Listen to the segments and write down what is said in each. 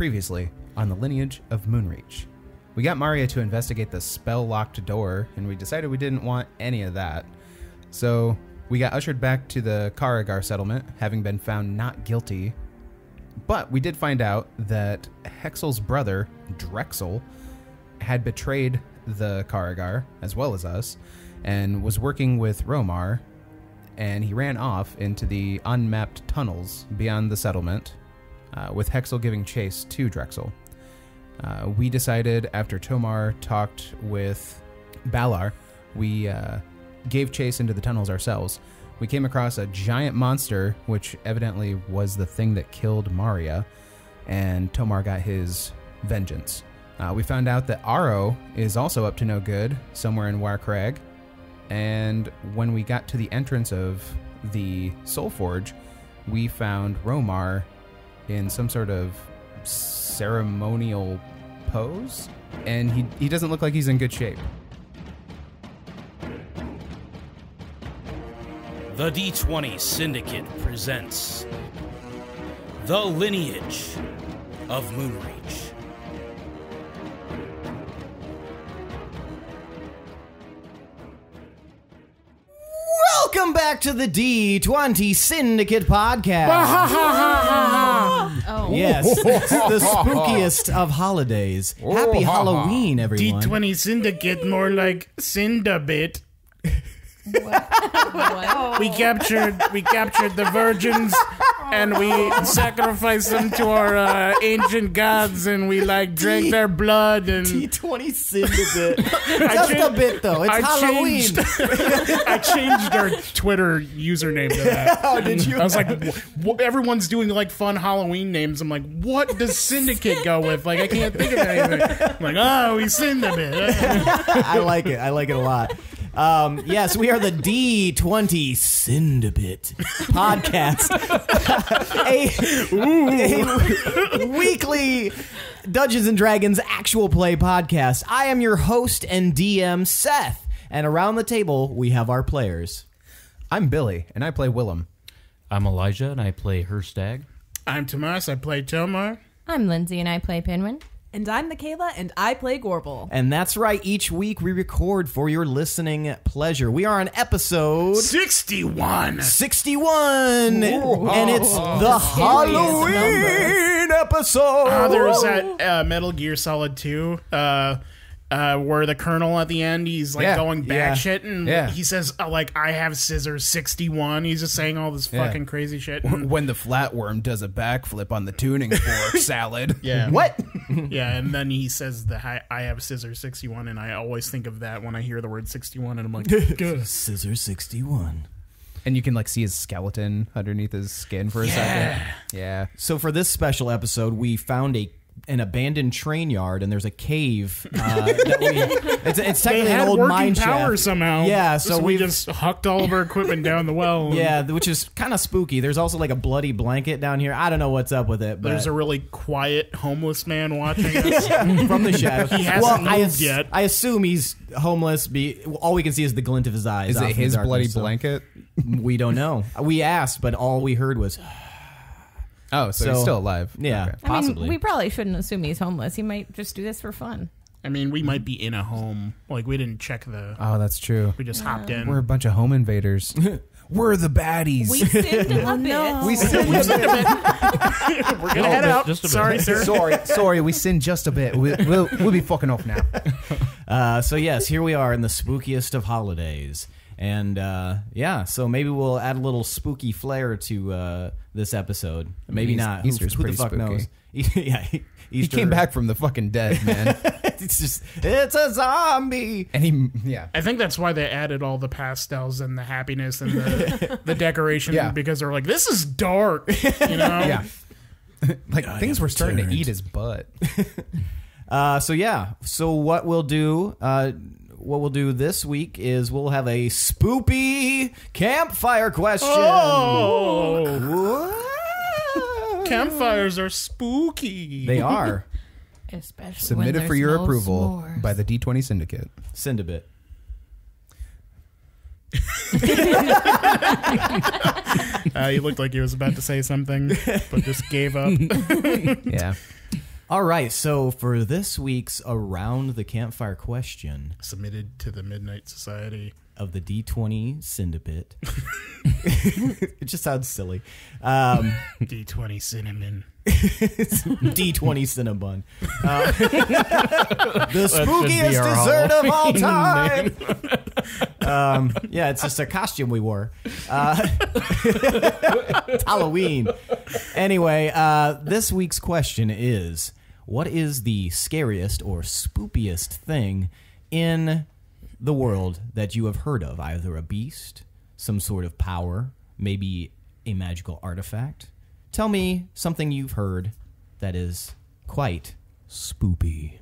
Previously on the Lineage of Moonreach. We got Maria to investigate the spell-locked door, and we decided we didn't want any of that. So we got ushered back to the Karagar settlement, having been found not guilty. But we did find out that Hexel's brother, Drexel, had betrayed the Karagar, as well as us, and was working with Romar, and he ran off into the unmapped tunnels beyond the settlement, with Hexel giving chase to Drexel. We decided, after Tomar talked with Balar, we gave chase into the tunnels ourselves. We came across a giant monster, which evidently was the thing that killed Maria, and Tomar got his vengeance. We found out that Aro is also up to no good, somewhere in Warcrag, and when we got to the entrance of the Soul Forge, we found Romar in some sort of ceremonial pose, and he doesn't look like he's in good shape. The D20 Syndicate presents The Lineage of Moonreach. Welcome back to the D20 Syndicate Podcast. Yes, it's the spookiest of holidays. Happy Halloween, everyone. D20 Syndicate, more like Syndabit. What? We captured the virgins and we sacrificed them to our ancient gods, and we drank their blood. And D20 Syndicate. Just a bit though. It's Halloween. I changed our Twitter username to that. Oh, did you? I was like, everyone's doing fun Halloween names. I'm like, what does Syndicate go with? I can't think of anything. I'm like, we Syndicate. I like it. I like it a lot. Yes, we are the D20 Syndicate Podcast, a weekly Dungeons and Dragons actual play podcast. I am your host and DM, Seth, and around the table we have our players. I'm Billy, and I play Willem. I'm Elijah, and I play Hirstag. I'm Tomas, I play Tomar. I'm Lindsey, and I play Pinwin. And I'm Michaela, and I play Gorbel. And that's right, each week we record for your listening pleasure. We are on episode 61. 61! And it's the Halloween episode! There was that Metal Gear Solid 2, where the Colonel at the end, he's going batshit, and he says, I have scissors 61. He's just saying all this fucking crazy shit. When the flatworm does a backflip on the tuning fork salad. Yeah. What? Yeah, and then he says I have scissors 61, and I always think of that when I hear the word 61, and I'm like, good. Scissors 61. And you can see his skeleton underneath his skin for a second. Yeah. So for this special episode, we found an abandoned train yard, and there's a cave it's technically an old mine shaft somehow. Yeah, so we just hucked all of our equipment down the well. Yeah, which is kind of spooky. There's also a bloody blanket down here. I don't know what's up with it, but there's a really quiet homeless man watching us from the shadow. He hasn't moved yet. I assume he's homeless. All we can see is the glint of his eyes. Is it his bloody blanket? We don't know. We asked, but all we heard was Oh, so he's still alive. Yeah, okay. possibly. We probably shouldn't assume he's homeless. He might just do this for fun. We might be in a home. We didn't check the... Oh, that's true. We just hopped in. We're a bunch of home invaders. We're the baddies. We sinned a bit. We sinned a bit. We're going to head out. Sorry, sir. Sorry, we sinned just a bit. We'll be fucking off now. So yes, here we are in the spookiest of holidays. And, so maybe we'll add a little spooky flair to this episode. Maybe not. Easter's who the pretty fuck spooky. knows? Yeah, Easter. He came back from the fucking dead, man. It's a zombie. And I think that's why they added all the pastels and the happiness and the decoration, because they're like, this is dark, Yeah. Things were starting to eat his butt. So what we'll do... What we'll do this week is we'll have a spoopy campfire question. Oh! Campfires are spooky. They are. Especially submitted for your approval by the D20 Syndicate. Syndicate. He looked like he was about to say something, but just gave up. Yeah. All right, so for this week's Around the Campfire question Submitted to the Midnight Society of the D20 Syndicate. It just sounds silly. D20 Cinnamon. D20 Cinnabon. The spookiest dessert of all time. Yeah, it's just a costume we wore. It's Halloween. Anyway, this week's question is, what is the scariest or spookiest thing in the world that you have heard of? Either a beast, some sort of power, maybe a magical artifact. Tell me something you've heard that is quite spoopy.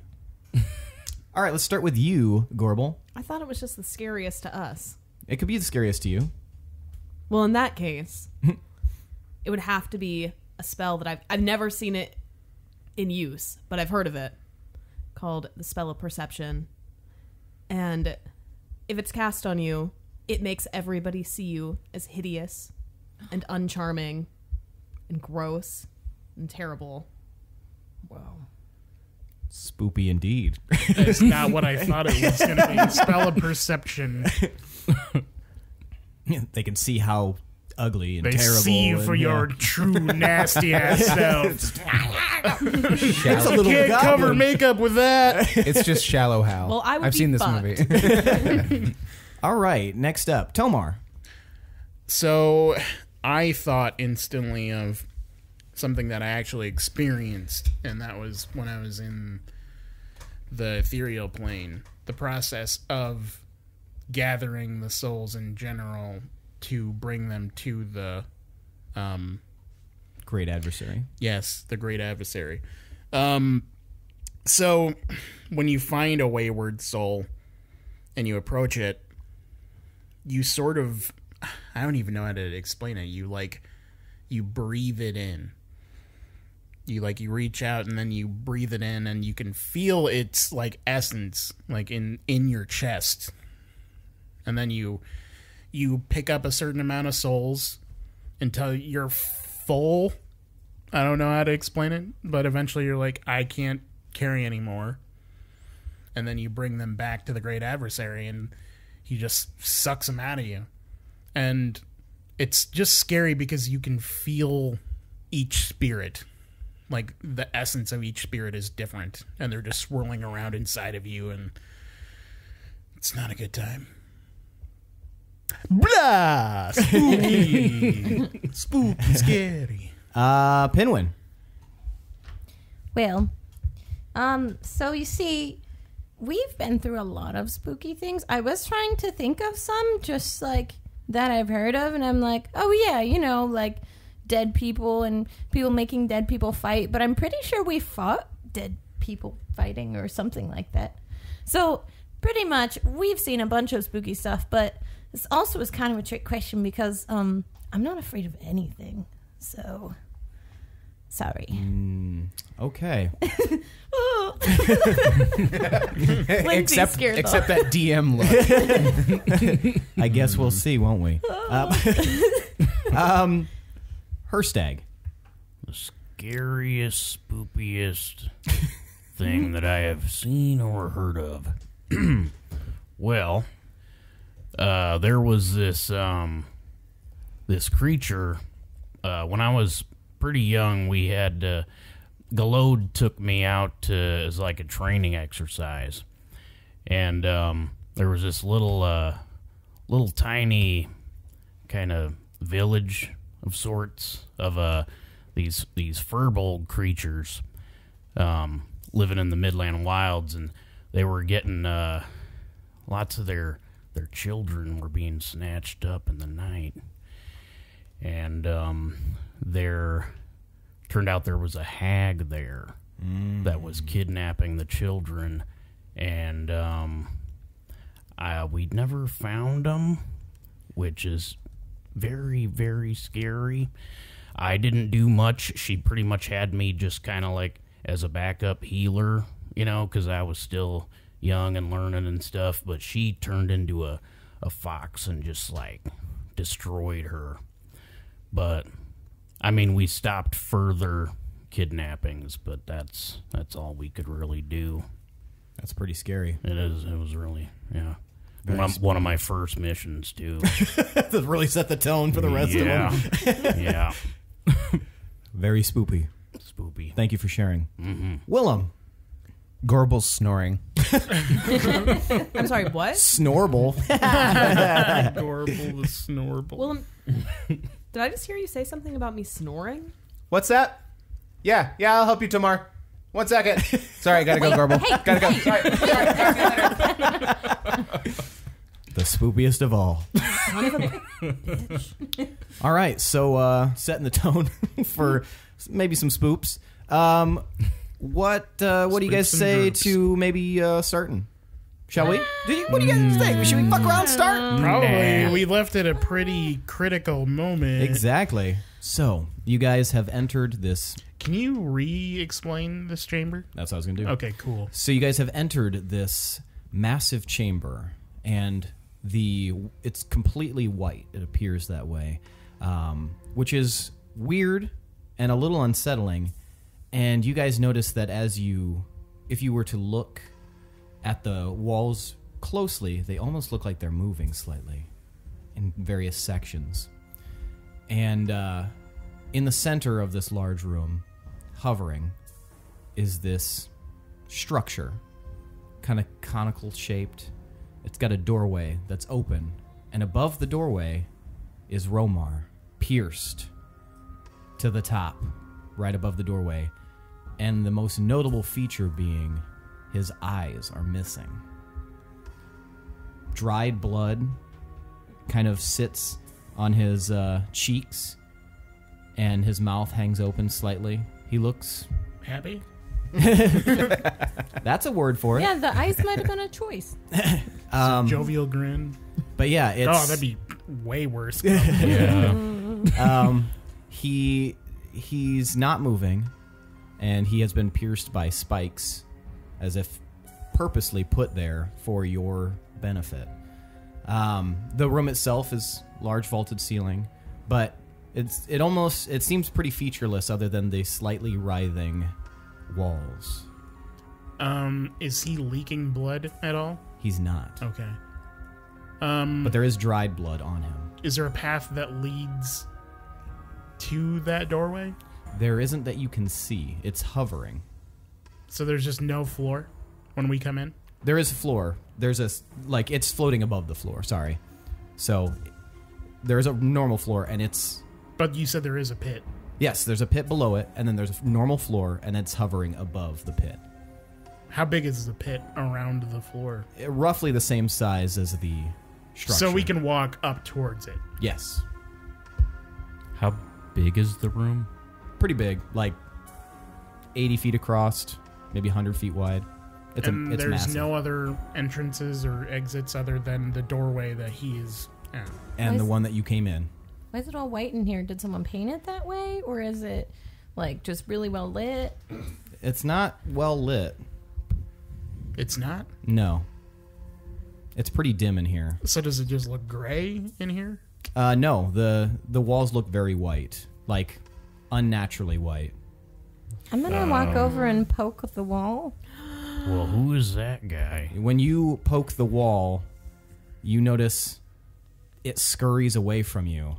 All right, let's start with you, Gorbel. I thought it was just the scariest to us. It could be the scariest to you. Well, in that case, it would have to be a spell that I've never seen it in use, but I've heard of it, called the Spell of Perception. And if it's cast on you, it makes everybody see you as hideous and uncharming and gross and terrible. Wow. Spoopy indeed. That's not what I thought it was going to be. Spell of Perception. They can see how ugly and They terrible. see you for your true nasty ass self. It's a little Can't cover goblin. makeup with that. It's just Shallow Hal. Well, I would I've be seen this fucked. movie. All right, next up, Tomar. So I thought instantly of something that I actually experienced, and that was when I was in the ethereal plane. The process of gathering the souls in general to bring them to the Great adversary. yes, the great adversary. So when you find a wayward soul and you approach it, you sort of, I don't even know how to explain it. You breathe it in. You reach out and then you breathe it in, and you can feel its essence in your chest. And then you pick up a certain amount of souls until you're full. I don't know how to explain it, but eventually you're like, I can't carry anymore. And then you bring them back to the great adversary, and he just sucks them out of you. And it's just scary because you can feel each spirit. The essence of each spirit is different, and they're just swirling around inside of you, and it's not a good time. Blah! Spooky! Spooky, scary. Pinwin. Well, so you see, we've been through a lot of spooky things. I was trying to think of some just that I've heard of, and I'm like, oh yeah, dead people and people making dead people fight, but I'm pretty sure we fought dead people fighting or something like that. So pretty much we've seen a bunch of spooky stuff, but this also is kind of a trick question because I'm not afraid of anything. So sorry. Okay. Lindsey's scared, except that DM look. I guess we'll see, won't we? Hirstag. The scariest, spookiest thing that I have seen or heard of. Well, there was this creature. When I was pretty young, we had Galode took me out as a training exercise, and there was this little tiny kind of village of sorts of these furbolg creatures living in the Midland wilds, and they were getting lots of their children were being snatched up in the night, and turned out there was a hag there that was kidnapping the children, and we'd never found them, which is very, very scary. I didn't do much. She pretty much had me just kind of as a backup healer, because I was still young and learning and stuff, but she turned into a fox and just destroyed her. But I mean, we stopped further kidnappings, but that's all we could really do. That's pretty scary. It is. It was really, yeah. One of my first missions, too. That really set the tone for the rest of them. Yeah. Very spoopy. Spoopy. Thank you for sharing. Willem. Gorbel's snoring. I'm sorry, what? Snorble. Gorbel the Snorble. Willem, did I just hear you say something about me snoring? What's that? Yeah, I'll help you, Tomar. 1 second. Sorry, gotta go, Gorbel. Gotta go. Sorry. The spoopiest of all. All right, so setting the tone for maybe some spoops. What do you guys say to maybe starting? Shall we? What do you guys think? Should we fuck around and start? Probably. We left at a pretty critical moment. Exactly. So, you guys have entered this... Can you re-explain this chamber? That's what I was going to do. Okay, cool. So you guys have entered this massive chamber, and it's completely white. It appears that way, which is weird and a little unsettling. And you guys notice that if you were to look at the walls closely, they almost look like they're moving slightly in various sections. And in the center of this large room, hovering, is this structure, kind of conical shaped. It's got a doorway that's open, and above the doorway is Romar, pierced to the top, right above the doorway. And the most notable feature being his eyes are missing. Dried blood kind of sits on his cheeks, and his mouth hangs open slightly. He looks... Happy? That's a word for it. Yeah, the eyes might have been a choice. Jovial grin. But yeah, it's... Oh, that'd be way worse. Yeah. He's not moving, and he has been pierced by spikes, as if purposely put there for your benefit. The room itself is large vaulted ceiling, but it seems pretty featureless other than the slightly writhing walls. Is he leaking blood at all? He's not. Okay. But there is dried blood on him. Is there a path that leads to that doorway? There isn't that you can see. It's hovering. So there's just no floor when we come in? There is a floor. It's floating above the floor, sorry. So there's a normal floor, and it's... But you said there is a pit. Yes, there's a pit below it, and then there's a normal floor, and it's hovering above the pit. How big is the pit around the floor? Roughly the same size as the structure. So we can walk up towards it? Yes. How big is the room? Pretty big, like 80 feet across, maybe 100 feet wide. It's there's massive. No other entrances or exits other than the doorway that he is at. And the one that you came in. Why is it all white in here? Did someone paint it that way? Or is it, like, just really well lit? It's not well lit. It's not? No. It's pretty dim in here. So does it just look gray in here? No. The walls look very white. Like, unnaturally white. I'm going to walk over and poke the wall. Well, who is that guy? When you poke the wall, you notice it scurries away from you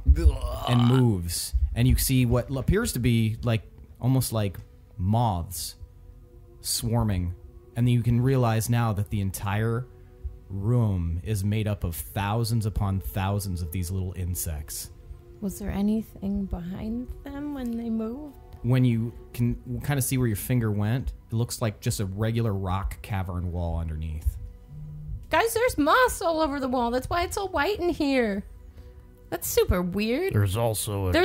and moves. And you see what appears to be almost like moths swarming. And then you can realize now that the entire room is made up of thousands upon thousands of these little insects. Was there anything behind them when they moved? When you can kind of see where your finger went, it looks like just a regular rock cavern wall underneath. Guys, there's moss all over the wall. That's why it's all white in here. That's super weird. There's also a dead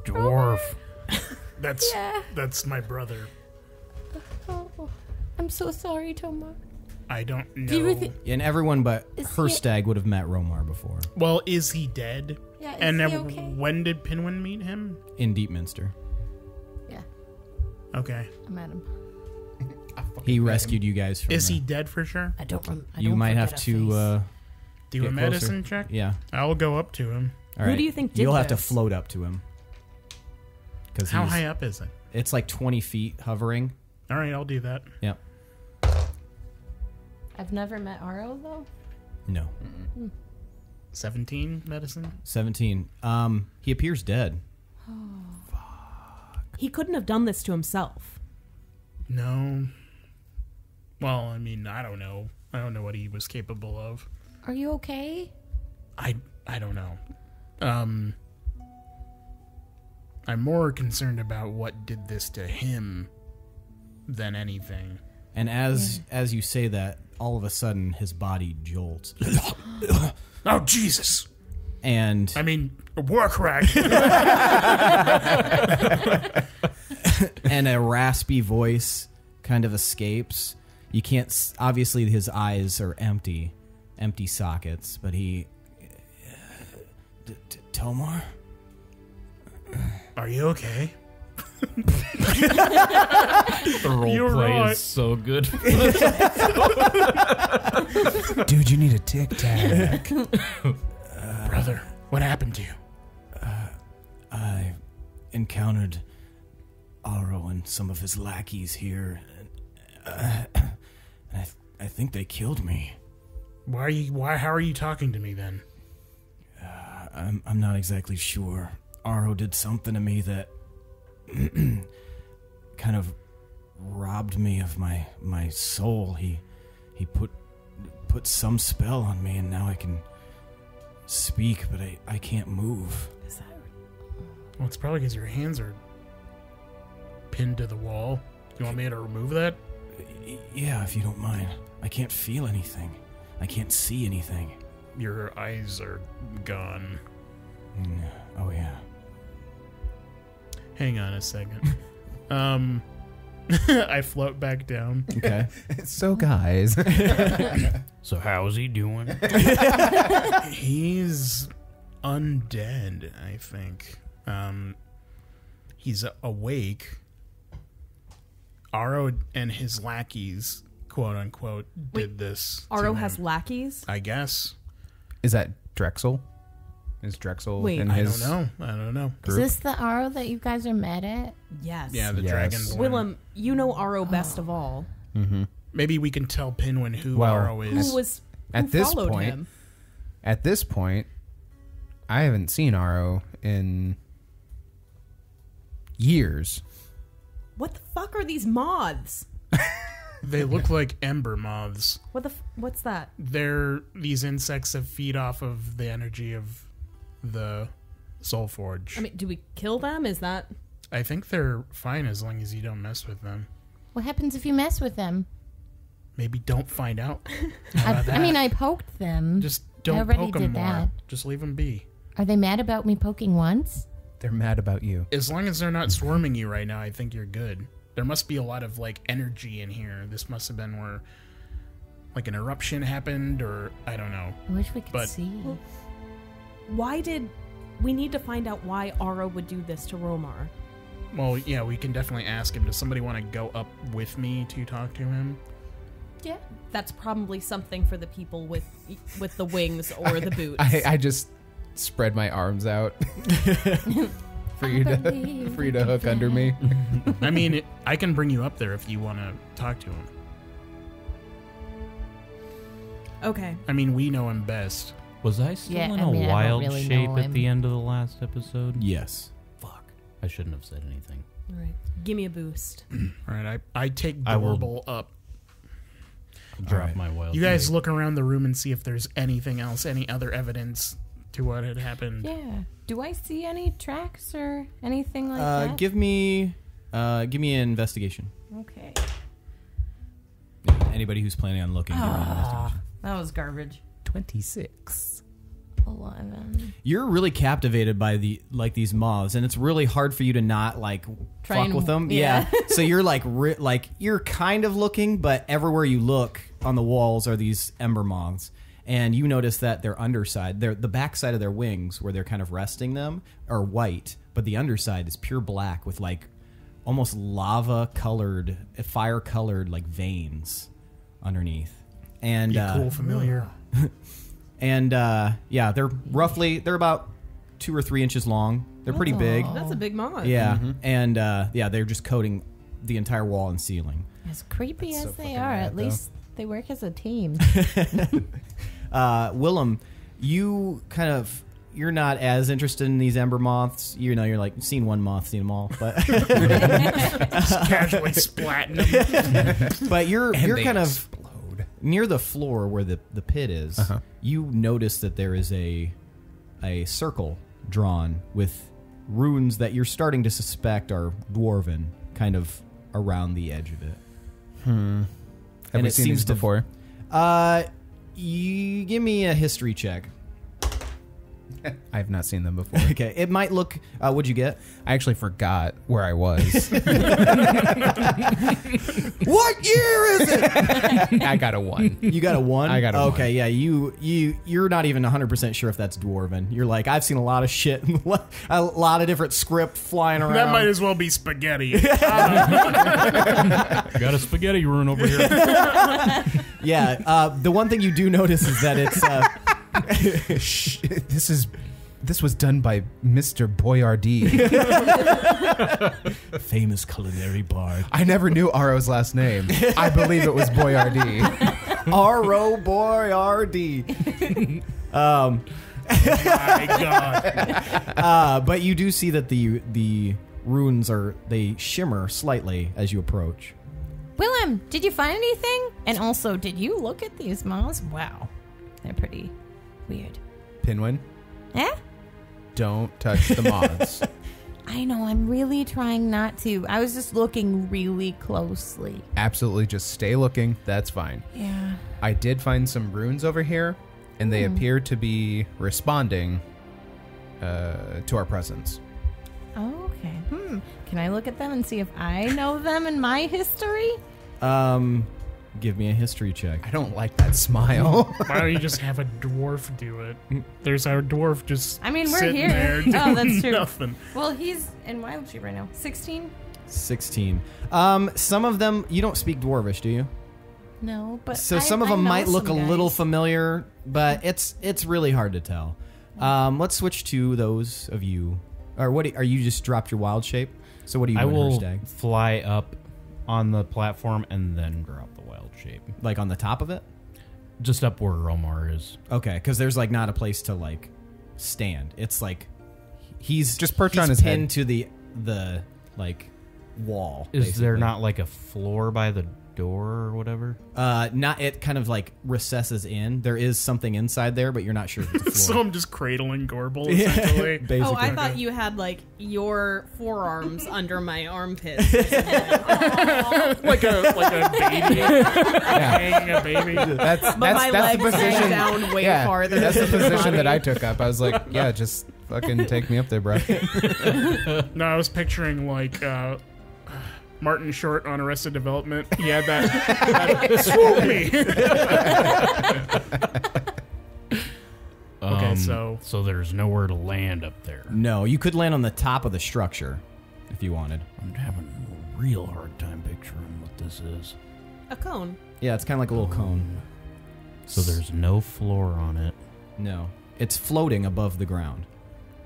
dwarf. That's my brother. Oh, I'm so sorry, Tomas. I don't know. And everyone but Hirstag would have met Romar before. Well, is he dead? Yeah, and he okay? When did Pinwin meet him? In Deepminster. Yeah. Okay. I met him. He rescued you guys from... Is he dead for sure? I don't You might have to... do a medicine check? Yeah. I'll go up to him. All right. Who do you think did You'll have to this? float up to him. How high up is it? It's like 20 feet hovering. All right, I'll do that. Yep. I've never met Aro, though. No. 17 medicine? 17. He appears dead. He couldn't have done this to himself. No. Well, I mean, I don't know. I don't know what he was capable of. Are you okay? I don't know. I'm more concerned about what did this to him than anything. And as you say that, all of a sudden his body jolts. Oh, Jesus. And I mean, war crack. and a raspy voice kind of escapes. You can't, obviously his eyes are empty sockets, but he, Tomar? Are you okay? The roleplay is so good. Dude, you need a tic tac. Brother, what happened to you? I encountered Aro and some of his lackeys here, and I think they killed me. How are you talking to me then? I'm not exactly sure. Aro did something to me that kind of robbed me of my soul. He put some spell on me, and now I can speak, but I can't move. Well, it's probably because your hands are pinned to the wall. You want me to remove that? Yeah, if you don't mind. I can't feel anything. I can't see anything. Your eyes are gone. Oh, yeah. Hang on a second. I float back down. Okay. So, guys. So how's he doing? He's undead, I think. He's awake. Aro and his lackeys, quote unquote, did this. Aro has lackeys? I guess. Is that Drexel? Is Drexel Wait, in I his don't know. Is this the Aro that you guys are mad at? Yes. Yeah, the Yes. dragonborn. Willem, you know Aro best of all. Mm-hmm. Maybe we can tell Pinwin who Well, Aro is. Who followed him? At this point, I haven't seen Aro in years. What the fuck are these moths? They look like ember moths. What's that? They're these insects that feed off of the energy of the Soul Forge. I mean, do we kill them? Is that... I think they're fine as long as you don't mess with them. What happens if you mess with them? Maybe don't find out. How about that? I mean, I poked them. Just I don't already poke them did more. that. Just leave them be. Are they mad about me poking once? They're mad about you. As long as they're not swarming you right now, I think you're good. There must be a lot of like energy in here. This must have been where like an eruption happened, or I don't know. I wish we could But- see. Why did... We need to find out why Aro would do this to Romar. Well, yeah, we can definitely ask him. Does somebody want to go up with me to talk to him? Yeah. That's probably something for the people with the wings or the boots. I just spread my arms out for you to hook under me. I mean, I can bring you up there if you want to talk to him. Okay. I mean, we know him best. Was I still Yeah, in I a mean, I don't wild really shape know at him. the end of the last episode? Yes. Fuck. I shouldn't have said anything. All right. Give me a boost. All right, I take I will- Gorbel up. Drop right. my wild You guys shape. look around the room and see if there's anything else, any other evidence to what had happened. Yeah. Do I see any tracks or anything like that? Give me an investigation. Okay. Anybody who's planning on looking, give me an investigation. That was garbage. 26. 11. You're really captivated by these moths, and it's really hard for you to not Try fuck and- with them. yeah. So you're you're kind of looking, but everywhere you look on the walls are these ember moths, and you notice that their underside, the backside of their wings, where they're kind of resting them, are white, but the underside is pure black with almost lava colored, fire colored veins underneath. And You cool familiar. And they're about 2 or 3 inches long. They're pretty big. That's a big moth. Yeah, and they're just coating the entire wall and ceiling. As creepy as they are, at least they work as a team. Willem, you're not as interested in these ember moths. You know, you're like, seen one moth, seen them all, but Just casually splatting them. but you're kind of explode. near the floor where the pit is. You notice that there is a circle drawn with runes that you're starting to suspect are dwarven, kind of around the edge of it. Have we seen these before? You give me a history check. I have not seen them before. Okay, it might look. What'd you get? I actually forgot where I was. What year is it? I got a 1. You got a 1? I got a 1. Okay, yeah, you're not even 100% sure if that's dwarven. You're like, I've seen a lot of shit, a lot of different script flying around. That might as well be spaghetti. Got a spaghetti rune over here. Yeah, the one thing you do notice is that it's. This was done by Mr. Boyardee. Famous culinary bard. I never knew Aro's last name. I believe it was Boyardee. R.O. Boyardee. My God. But you do see that the runes they shimmer slightly as you approach. Willem, did you find anything? And also, did you look at these moths? Wow, they're pretty weird. Pinwin, Eh? don't touch the moths. I know, I'm really trying not to. I was just looking really closely. Absolutely, just stay looking. That's fine. Yeah. I did find some runes over here, and they appear to be responding to our presence. Oh, okay. Can I look at them and see if I know them in my history? Give me a history check. I don't like that smile. Why don't you just have a dwarf do it? There's our dwarf just We're sitting here. there doing Oh, that's true. nothing. Well, he's in Wild Sheep right now. 16? 16. Some of them, you don't speak Dwarvish, do you? No, but So some of them might look a little familiar, but it's really hard to tell. Let's switch to those of you. Or what are you just dropped your wild shape? So what do you do I in will Hirstag? fly up on the platform and then drop the wild shape. Like on the top of it? Just up where Romar is. Okay, because there's like not a place to like stand. It's like he's Just perch he's on his pinned head. to the like wall. Is there basically. not like a floor by the door or whatever? Not it kind of like recesses in. There is something inside there, but you're not sure if it's a So floor. I'm just cradling Gorbel, essentially. Basically. Oh, I thought you had like your forearms under my armpits. like a baby. Hanging a baby. That's But my the legs position. hang down way farther. That's the than your position that body. I took up. I was like, yeah, just fucking take me up there, bro. No, I was picturing like Martin Short on Arrested Development. He had that swoop me. Okay, so there's nowhere to land up there. No, you could land on the top of the structure if you wanted. I'm having a real hard time picturing what this is. A cone. Yeah, it's kind of like a little cone. So there's no floor on it. No, it's floating above the ground.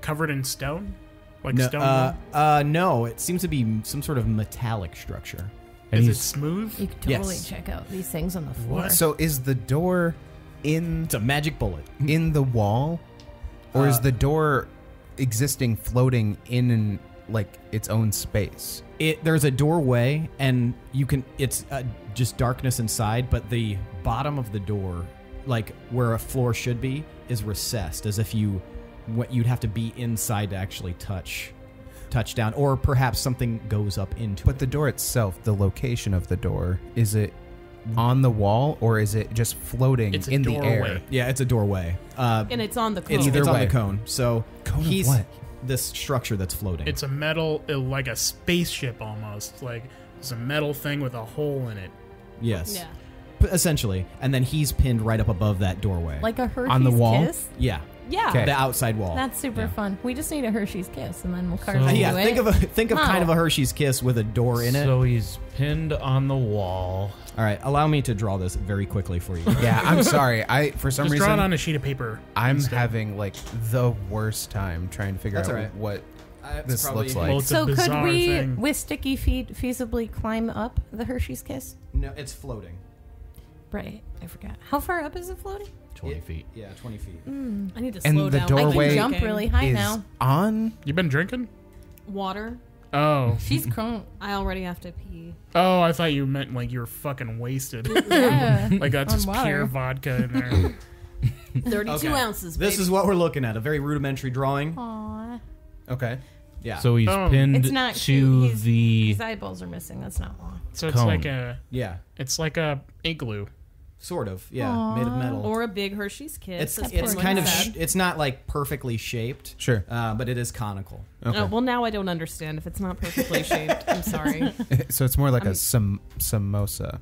covered in stone, like No, stone. no, it seems to be some sort of metallic structure. And Is it he's smooth? You could totally Yes. check out these things on the floor. So is the door in It's a magic bullet. in the wall, or is the door existing floating in like its own space? There's a doorway, and you can. It's just darkness inside, but the bottom of the door, like where a floor should be, is recessed, as if you'd have to be inside to actually touch down, or perhaps something goes up into But it. the door itself, the location of the door, is it on the wall or is it just floating It's a in the doorway. air? Yeah, it's a doorway. And it's on the cone. It's Either on way. the cone. So Cone of he's what? this structure that's floating. It's a metal, like a spaceship almost. Like it's a metal thing with a hole in it. yes, Yeah. essentially. And then he's pinned right up above that doorway. Like a Hershey's On the wall? Kiss? yeah, Yeah. Okay. the outside wall. That's super Yeah. fun. We just need a Hershey's Kiss, and then we'll carve So- into Yeah, it. think of kind of a Hershey's Kiss with a door in it. So he's pinned on the wall. All right, allow me to draw this very quickly for you. Yeah, I'm sorry. For some Just reason, draw it on a sheet of paper. I'm having like the worst time trying to figure That's out all right. what this probably- looks Well, like. it's a So could bizarre we, thing. with sticky feet, feasibly climb up the Hershey's Kiss? No, it's floating. Right, I forgot. How far up is it floating? 20 feet. Yeah, 20 feet. I need to And slow the down. doorway I can jump really high Is now. on. You been drinking? Water. Oh. She's crunk. I already have to pee. Oh, I thought you meant like you were fucking wasted. Yeah. Like that's On just water. pure vodka in there. 32 Okay. ounces, baby. This is what we're looking at, a very rudimentary drawing. Aw. Okay. Yeah. So he's Oh. pinned It's not to cute. the His eyeballs are missing. That's not long. So it's Cone. like a igloo. Sort of, yeah, made of metal. Or a big Hershey's Kiss. It's as kind of Pinwin said. it's not like perfectly shaped. Sure. But it is conical. Okay. Well, now I don't understand if it's not perfectly shaped. I'm sorry. So it's more like a samosa.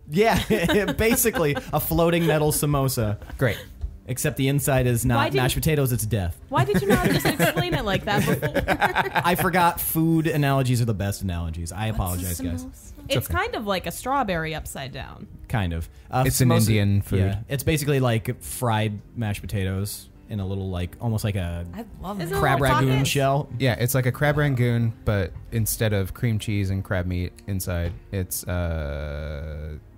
Yeah, basically a floating metal samosa. Great. Except the inside is Why not didn't- mashed potatoes, it's death. Why did you not just explain it like that before? I forgot food analogies are the best analogies. I apologize, guys. It's kind of like a strawberry upside down. Kind of. It's an Indian food. Yeah, it's basically like fried mashed potatoes in a little like almost like a I love Isn't it. it crab like ragoon tacos? shell. Yeah, it's like a crab rangoon, but instead of cream cheese and crab meat inside, it's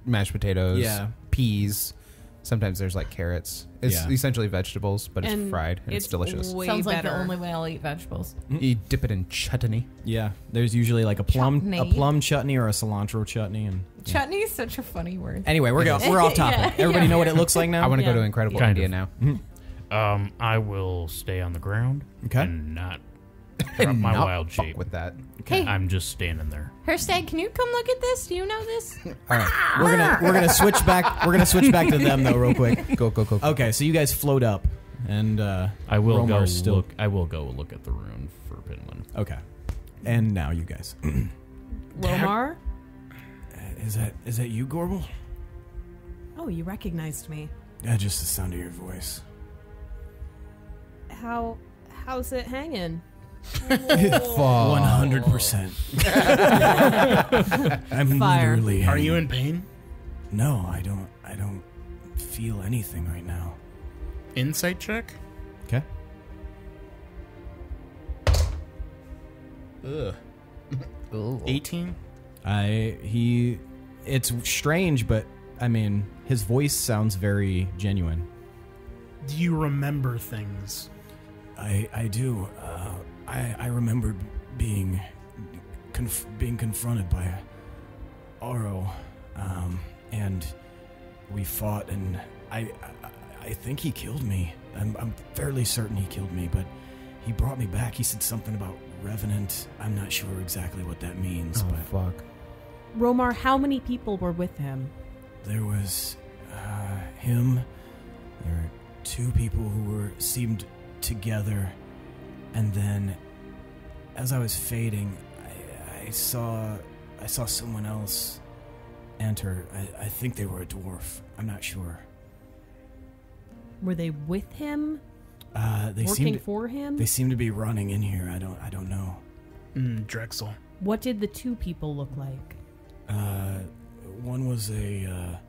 mashed potatoes, Yeah. peas. Sometimes there's like carrots. It's Yeah. essentially vegetables, but it's And fried and it's delicious. Way Sounds like better. the only way I'll eat vegetables. You dip it in chutney. Yeah, there's usually like a Chutney. plum chutney or a cilantro chutney. And Chutney is such a funny word. anyway, we're off topic. Yeah, Everybody yeah. know what it looks like now. I want to Yeah. go to Incredible Kind India of. now. I will stay on the ground Okay. and not drop my Not wild fuck shape. with that. Hey, I'm just standing there. Hirstag, can you come look at this? Do you know this? All right, We're gonna switch back. We're gonna switch back to them though, real quick. go. Okay, so you guys float up, and I will go Romar's still- look. I will go look at the rune for Pinwin. okay, and now you guys. Romar? Is that you, Gorbel? Oh, you recognized me. Yeah, just the sound of your voice. How's it hanging? 100%. I'm Fire. literally. Are you in pain? No, I don't feel anything right now. Insight check? Okay. Ugh. 18? It's strange, but I mean, his voice sounds very genuine. Do you remember things? I do. I remember being confronted by Aro, and we fought, and I think he killed me. I'm fairly certain he killed me, but he brought me back. He said something about Revenant. I'm not sure exactly what that means, Oh but fuck. Romar, how many people were with him? there was him. There were two people who seemed together, and then as I was fading, I saw someone else enter. I think they were a dwarf. I'm not sure. Were they with him? They Working for him? They seem to be running in here. I don't know. Drexel. What did the two people look like? One was an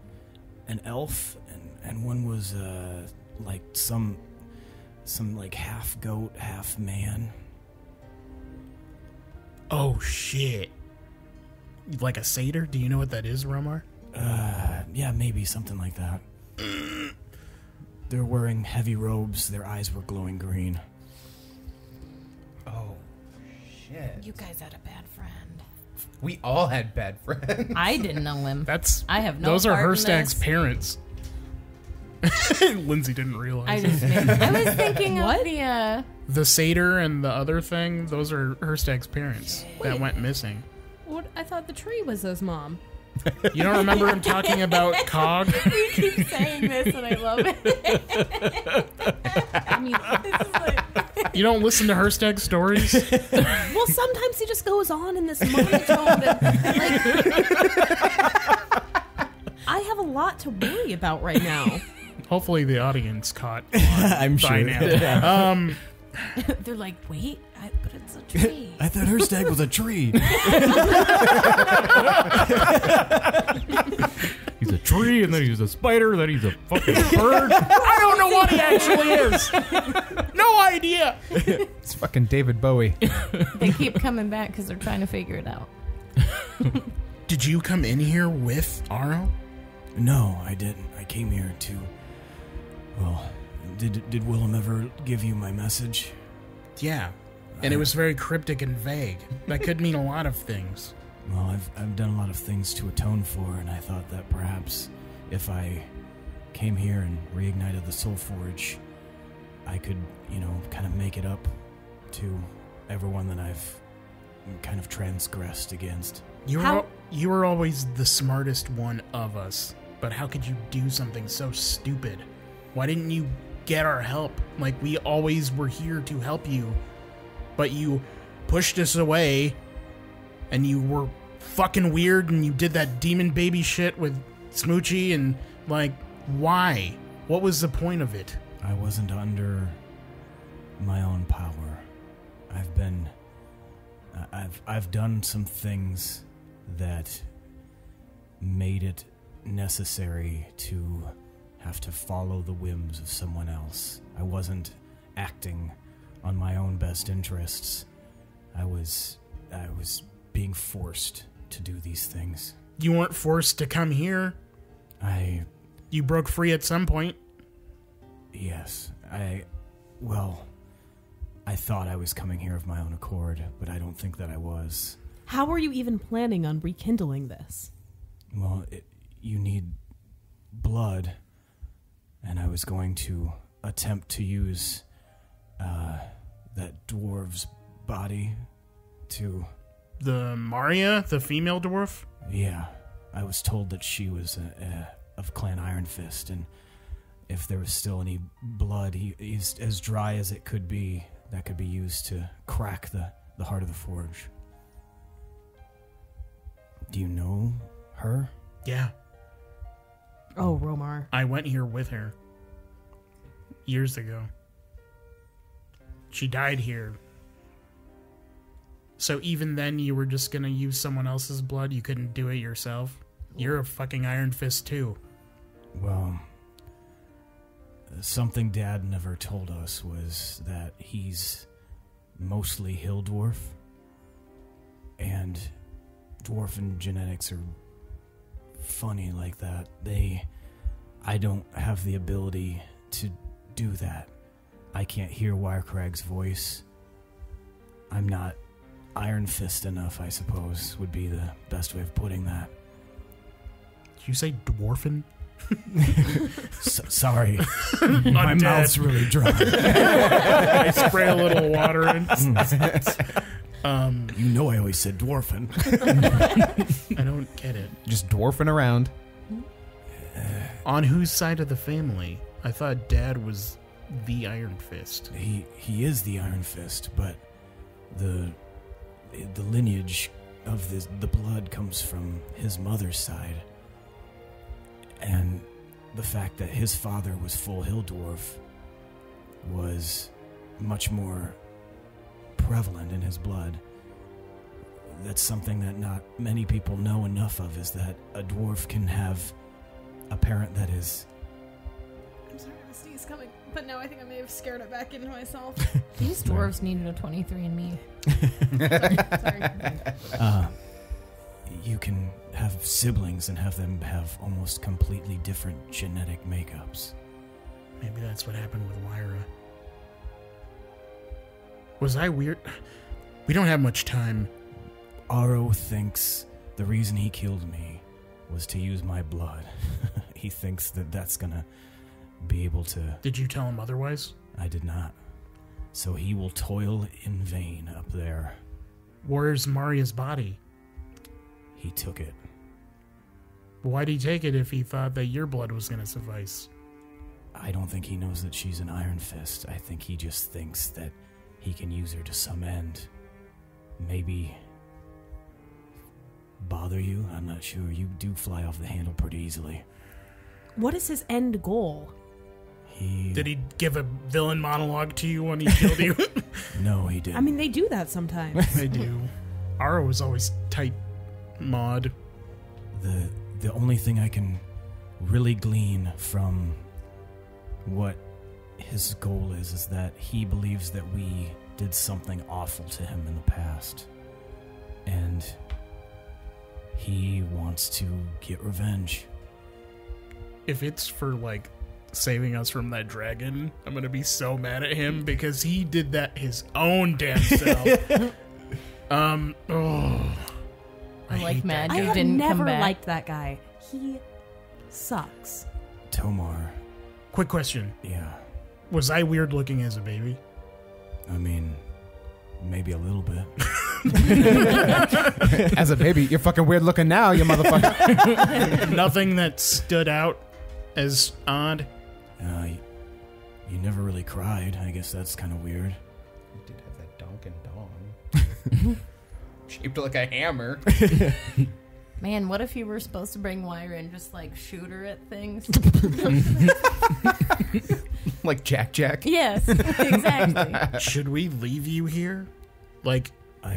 elf, and one was like some like half goat, half man. Oh, shit. Like a satyr? Do you know what that is, Romar? Yeah, maybe something like that. They're wearing heavy robes. Their eyes were glowing green. Oh shit. You guys had a bad friend. We all had bad friends. I didn't know him. I have no Those are part in Hirstag's this. parents. Lindsey didn't realize. I was thinking What? of the The satyr and the other thing, those are Hirstag's parents that went missing. What? I thought the tree was his mom. You don't remember him talking about Cog? we keep saying this and I love it. I mean, This is like, You don't listen to Hirstag's stories? well, sometimes he just goes on in this monotone. And, like, I have a lot to worry about right now. Hopefully the audience caught I'm by sure. now. they're like, wait, but It's a tree. I thought Hirstag was a tree. He's a tree, and then he's a spider, then he's a fucking bird. I don't know what he actually is. No idea. It's fucking David Bowie. They keep coming back because they're trying to figure it out. Did you come in here with Aro? No, I didn't. I came here to... Well, did Willem ever give you my message? Yeah. And it was very cryptic and vague. That could mean a lot of things. Well, I've done a lot of things to atone for, and I thought that perhaps if I came here and reignited the Soul Forge, I could, kind of make it up to everyone that I've kind of transgressed against. You were always the smartest one of us, but how could you do something so stupid? Why didn't you get our help? Like, we always were here to help you, but you pushed us away, and you were fucking weird, and you did that demon baby shit with Smoochie, and, like, why? What was the point of it? I wasn't under my own power. I've done some things that made it necessary to have to follow the whims of someone else. I wasn't acting on my own best interests. I was being forced to do these things. You weren't forced to come here. You broke free at some point. Yes. I thought I was coming here of my own accord, but I don't think that I was. How were you even planning on rekindling this? Well, you need blood, and I was going to attempt to use that dwarf's body to... The Maria, the female dwarf? Yeah. I was told that she was of Clan Ironfist, and if there was still any blood, he's as dry as it could be, that could be used to crack the heart of the forge. Do you know her? Yeah. Oh, Romar. I went here with her. Years ago. She died here. So even then you were just gonna use someone else's blood? You couldn't do it yourself? You're a fucking Iron Fist too. Well, something Dad never told us was that he's mostly hill dwarf, and dwarven genetics are funny like that. I don't have the ability to do that. I can't hear Wirecrag's voice. I'm not Iron Fist enough, I suppose, would be the best way of putting that. Did you say dwarfen? Sorry. My mouth's really dry. I spray a little water in. I always said dwarfen. I don't get it. Just dwarfing around. On whose side of the family? I thought Dad was the Iron Fist. He is the Iron Fist, but the lineage of the blood comes from his mother's side. And the fact that his father was full hill dwarf was much more prevalent in his blood. That's something that not many people know enough of, is that a dwarf can have a parent that is... I'm sorry, the sneeze coming, but no, I think I may have scared it back into myself. These dwarves needed a 23andMe. Sorry. You can have siblings and have them have almost completely different genetic makeups. Maybe that's what happened with Lyra. Was I weird? We don't have much time. Aro thinks the reason he killed me was to use my blood. He thinks that that's gonna be able to... Did you tell him otherwise? I did not. So he will toil in vain up there. Where's Maria's body? He took it. Why'd he take it if he thought that your blood was gonna suffice? I don't think he knows that she's an Iron Fist. I think he just thinks that he can use her to some end. Maybe bother you? I'm not sure. You do fly off the handle pretty easily. What is his end goal? Did he give a villain monologue to you when he killed you? No, he didn't. I mean, they do that sometimes. They do. Aro was always tight mod. The only thing I can really glean from what his goal is that he believes that we did something awful to him in the past. And he wants to get revenge. If it's for, like, saving us from that dragon, I'm gonna be so mad at him because he did that his own damn self. I'm like mad I you have didn't never come back. liked that guy. He sucks. Tomar. Quick question. Yeah. Was I weird looking as a baby? I mean, maybe a little bit. As a baby, you're fucking weird looking now, you motherfucker. Nothing that stood out as odd? You never really cried. I guess that's kind of weird. You did have that donkin' dong. Shaped like a hammer. Man, what if you were supposed to bring Wyra and just, like, shoot her at things? Like Jack. Yes, exactly. Should we leave you here? Like,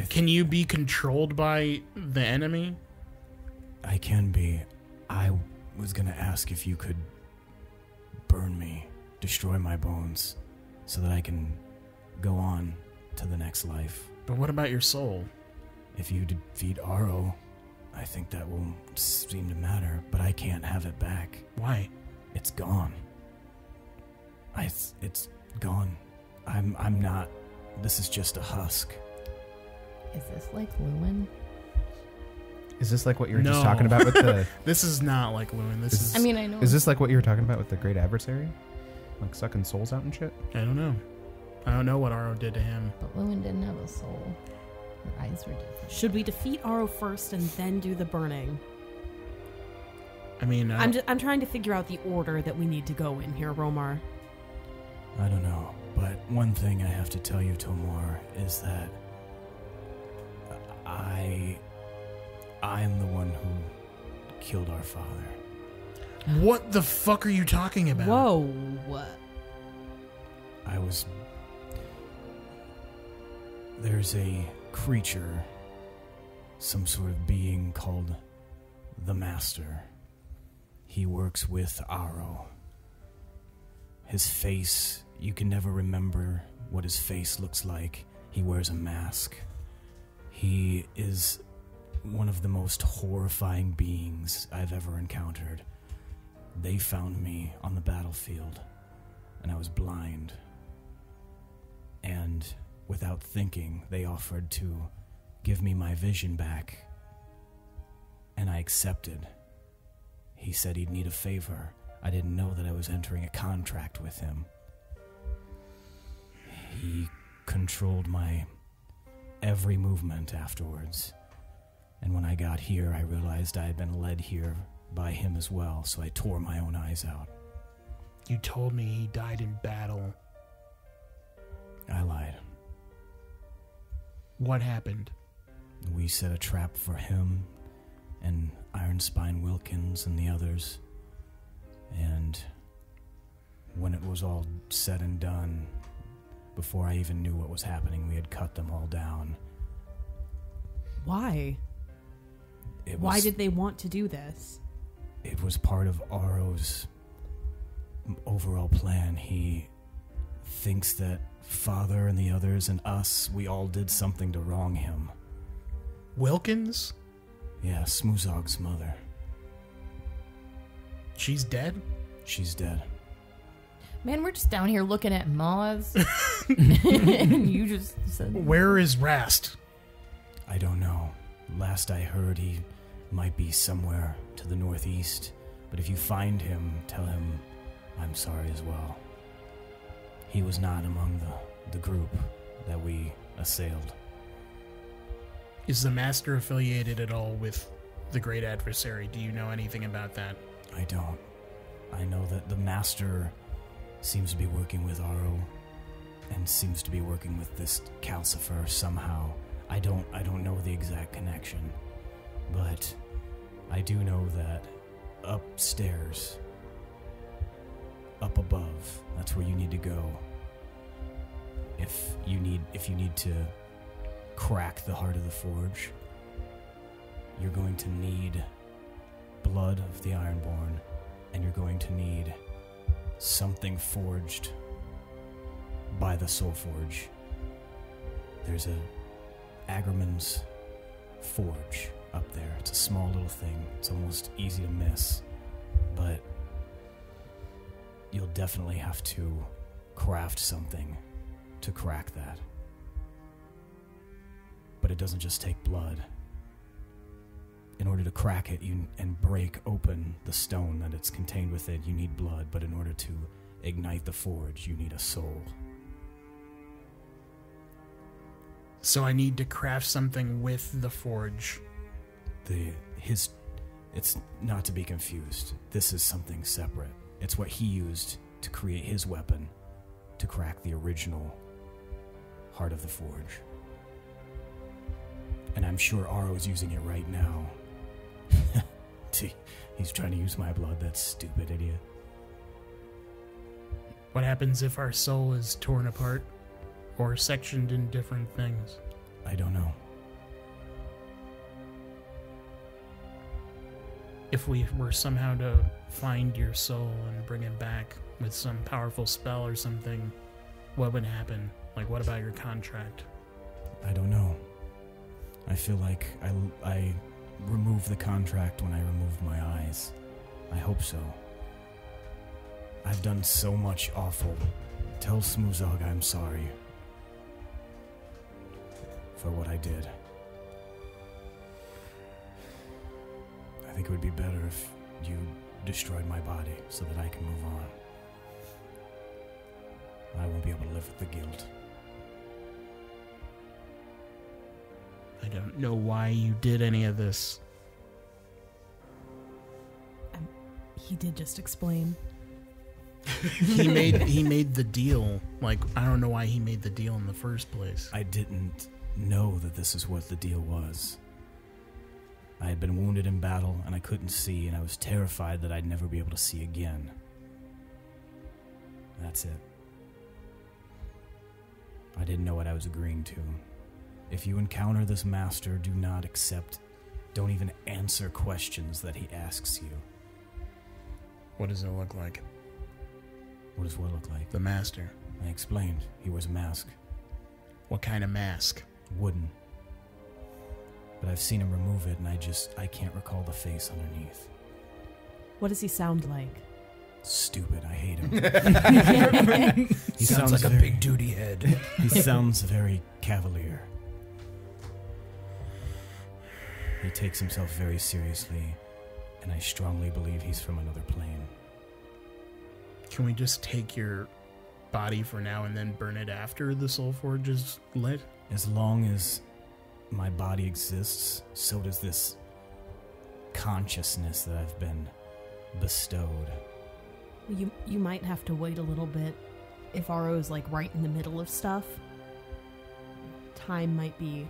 can you be controlled by the enemy? I can be. I was going to ask if you could burn me, destroy my bones, so that I can go on to the next life. But what about your soul? If you defeat Aro, I think that will seem to matter, but I can't have it back. Why? It's gone. It's gone. I'm not. This is just a husk. Is this like Lewin? Is this like what you were just talking about with the... This is not like Lewin. This is... I mean, I know. Is this like what you were talking about with the great adversary? Like sucking souls out and shit? I don't know. I don't know what Aro did to him. But Lewin didn't have a soul. Her eyes were different. Should we defeat Aro first and then do the burning? I mean... I'm trying to figure out the order that we need to go in here, Romar. I don't know, but one thing I have to tell you, Tomar, is that I'm the one who killed our father. What the fuck are you talking about? Whoa. There's a creature, some sort of being called the Master. He works with Aro. His face, you can never remember what his face looks like. He wears a mask. He is one of the most horrifying beings I've ever encountered. They found me on the battlefield, and I was blind. And without thinking, they offered to give me my vision back, and I accepted. He said he'd need a favor. I didn't know that I was entering a contract with him. He controlled my every movement afterwards. And when I got here, I realized I had been led here by him as well, so I tore my own eyes out. You told me he died in battle. I lied. What happened? We set a trap for him and Ironspine Wilkins and the others. And when it was all said and done, before I even knew what was happening, we had cut them all down. Why? Why did they want to do this? It was part of Aro's overall plan. He thinks that Father and the others and us, we all did something to wrong him. Wilkins? Yeah, Smoozog's mother. She's dead? She's dead. Man, we're just down here looking at moths. And you just said... Where is Rast? I don't know. Last I heard, he might be somewhere to the northeast. But if you find him, tell him I'm sorry as well. He was not among the group that we assailed. Is the Master affiliated at all with the Great Adversary? Do you know anything about that? I don't. I know that the Master seems to be working with Aro and seems to be working with this Calcifer somehow. I don't know the exact connection, but I do know that upstairs, up above. That's where you need to go. If you need to crack the heart of the forge, you're going to need blood of the Ironborn, and you're going to need something forged by the Soul Forge. There's a Agriman's forge up there. It's a small little thing. It's almost easy to miss, but you'll definitely have to craft something to crack that. But it doesn't just take blood. In order to crack it and break open the stone that it's contained within, you need blood, but in order to ignite the forge, you need a soul. So I need to craft something with the forge. It's not to be confused. This is something separate. It's what he used to create his weapon to crack the original heart of the forge. And I'm sure Aro's using it right now. He's trying to use my blood, that stupid idiot. What happens if our soul is torn apart or sectioned in different things? I don't know. If we were somehow to find your soul and bring it back with some powerful spell or something, what would happen? Like, what about your contract? I don't know. I feel like I removed the contract when I removed my eyes. I hope so. I've done so much awful. Tell Smoozog I'm sorry for what I did. I think it would be better if you destroyed my body so that I can move on. I won't be able to live with the guilt. I don't know why you did any of this. He did just explain. He made the deal. Like, I don't know why he made the deal in the first place. I didn't know that this is what the deal was. I had been wounded in battle, and I couldn't see, and I was terrified that I'd never be able to see again. That's it. I didn't know what I was agreeing to. If you encounter this master, do not accept, don't even answer questions that he asks you. What does it look like? What does what look like? The master. I explained. He wears a mask. What kind of mask? Wooden. But I've seen him remove it, and I can't recall the face underneath. What does he sound like? Stupid. I hate him. He sounds like a big duty head. He sounds very cavalier. He takes himself very seriously, and I strongly believe he's from another plane. Can we just take your body for now and then burn it after the Soul Forge is lit? As long as my body exists, so does this consciousness that I've been bestowed. You might have to wait a little bit. If Aro's like right in the middle of stuff, time might be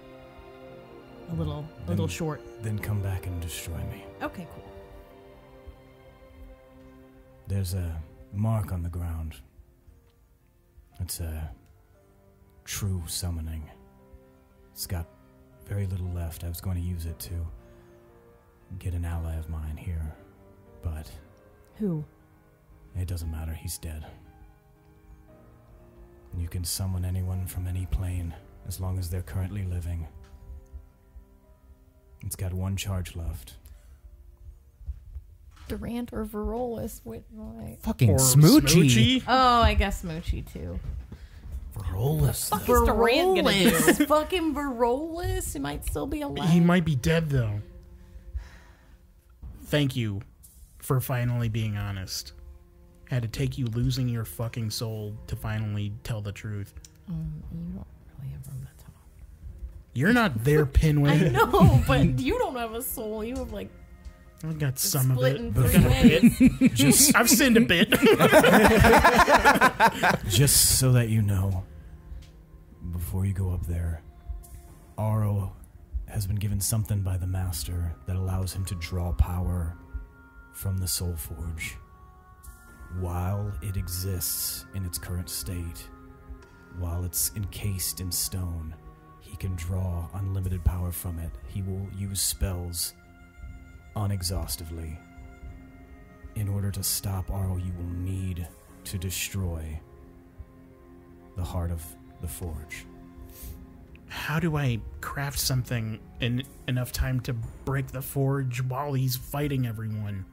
a little short. Then come back and destroy me. Okay, cool. There's a mark on the ground. It's a true summoning. It's got very little left. I was going to use it to get an ally of mine here, but... Who? It doesn't matter. He's dead. You can summon anyone from any plane, as long as they're currently living. It's got one charge left. Durant or Varolus? Fucking Or Smoochy. Oh, I guess Smoochy too. Varolus. Fuck is Durant gonna do? Fucking Varolus. He might still be alive. He might be dead, though. Thank you for finally being honest. Had to take you losing your fucking soul to finally tell the truth. You don't really have room to talk. You're not there, Pinwin. I know, but you don't have a soul. You have like I got some of split it. in But three ways. Just, I've sinned a bit. just so that you know, before you go up there, Aro has been given something by the Master that allows him to draw power from the Soul Forge while it exists in its current state, while it's encased in stone, he can draw unlimited power from it. He will use spells unexhaustively. In order to stop Aro, you will need to destroy the heart of the forge. How do I craft something in enough time to break the forge while he's fighting everyone?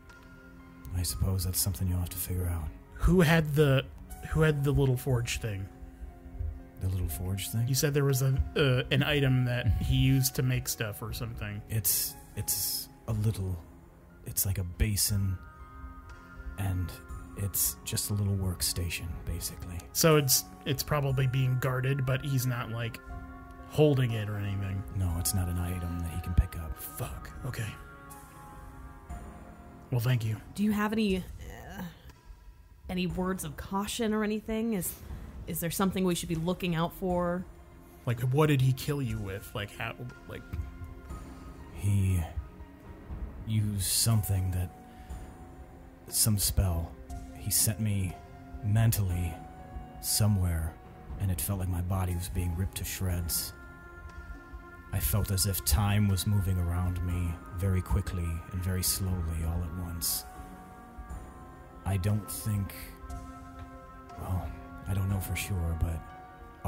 I suppose that's something you'll have to figure out. Who had the little forge thing? The little forge thing? You said there was an item that he used to make stuff or something. It's a little... It's like a basin, and it's just a little workstation, basically. So it's probably being guarded, but he's not, like, holding it or anything. No, it's not an item that he can pick up. Fuck. Okay. Well, thank you. Do you have any words of caution or anything? Is there something we should be looking out for? Like, what did he kill you with? Like, how? Like, he used something some spell. He sent me mentally somewhere, and it felt like my body was being ripped to shreds. I felt as if time was moving around me very quickly and very slowly all at once. I don't know for sure, but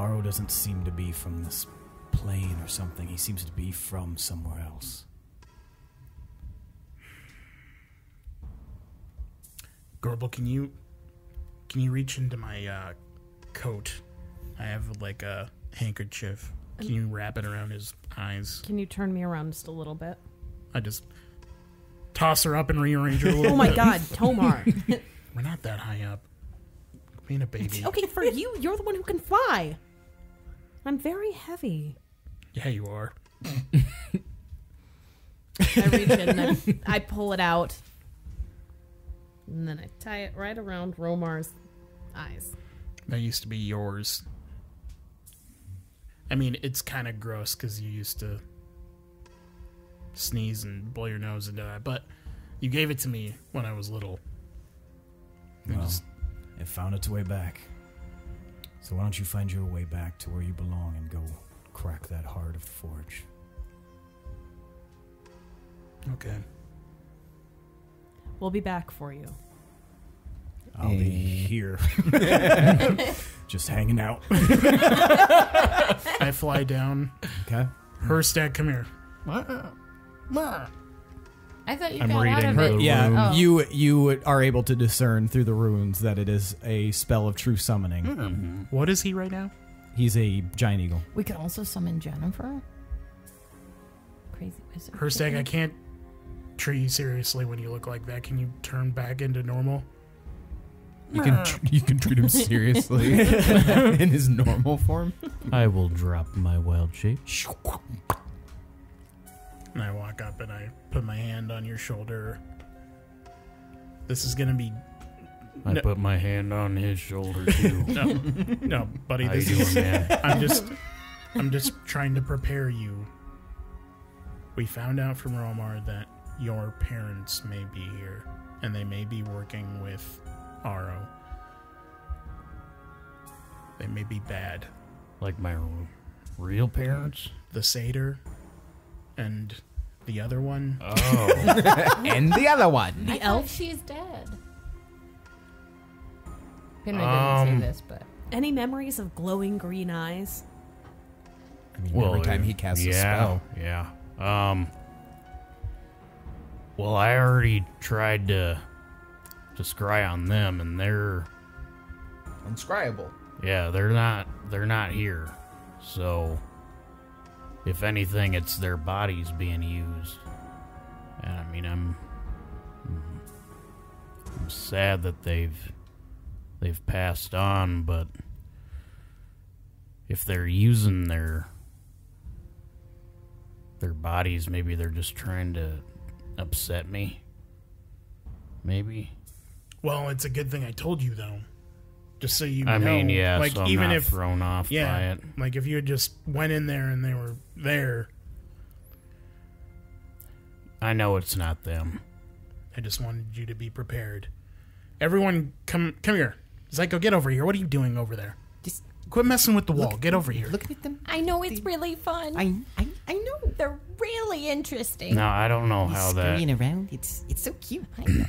Aro doesn't seem to be from this plane or something. He seems to be from somewhere else. Gorbel, can you reach into my coat? I have like a handkerchief. Can you wrap it around his eyes? Can you turn me around just a little bit? I just toss her up and rearrange her a little Oh my bit. god, Tomar. We're not that high up. Being a baby. Okay, for you, you're the one who can fly. I'm very heavy. Yeah, you are. I reach in and I pull it out. And then I tie it right around Romar's eyes. That used to be yours. I mean, it's kind of gross because you used to sneeze and blow your nose into that, but you gave it to me when I was little. Well, it found its way back. So why don't you find your way back to where you belong and go crack that heart of the forge? Okay. We'll be back for you. I'll be here. Just hanging out. I fly down. Okay. Hirstag, come here. I thought you I'm got out reading of the it. room. Yeah, Oh. you are able to discern through the runes that it is a spell of true summoning. Mm-hmm. What is he right now? He's a giant eagle. We could also summon Jennifer. Crazy wizard. Hirstag, I can't treat you seriously when you look like that. Can you turn back into normal? You can treat him seriously in his normal form. I will drop my wild shape. And I walk up and I put my hand on your shoulder. This is gonna be I put my hand on his shoulder too. no, buddy. How This you is doing, man? I'm just trying to prepare you. We found out from Romar that your parents may be here, and they may be working with Aro. They may be bad. Like my real parents? The satyr and the other one. Oh. And the other one. I thought she's dead. Pinwin didn't say this, but Any memories of glowing green eyes? I mean, every time he casts a spell. Yeah. Well, I already tried to scry on them, and they're Unscryable. they're not here. So, if anything, it's their bodies being used. And I mean, I'm sad that they've passed on, but if they're using their bodies, maybe they're just trying to upset me. Maybe. Well, it's a good thing I told you, though. Just so you know. I mean, yeah, like, so I'm even not if thrown off by it. like if you had just went in there and they were there, I know it's not them. I just wanted you to be prepared. Everyone, come here. Zyko, get over here. What are you doing over there? Just quit messing with the wall. Get over here. Look at them. I know it's really fun. I know. They're really interesting. No, I don't know how Scurrying that around. It's so cute. I know.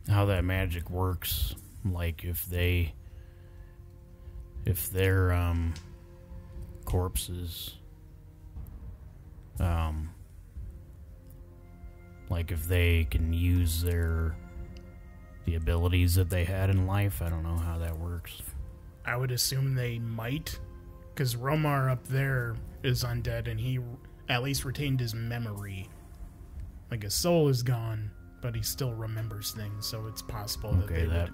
how that magic works. Like if their corpses, like if they can use the abilities that they had in life. I don't know how that works. I would assume they might, because Romar up there is undead, and he at least retained his memory. Like his soul is gone, but he still remembers things, so it's possible that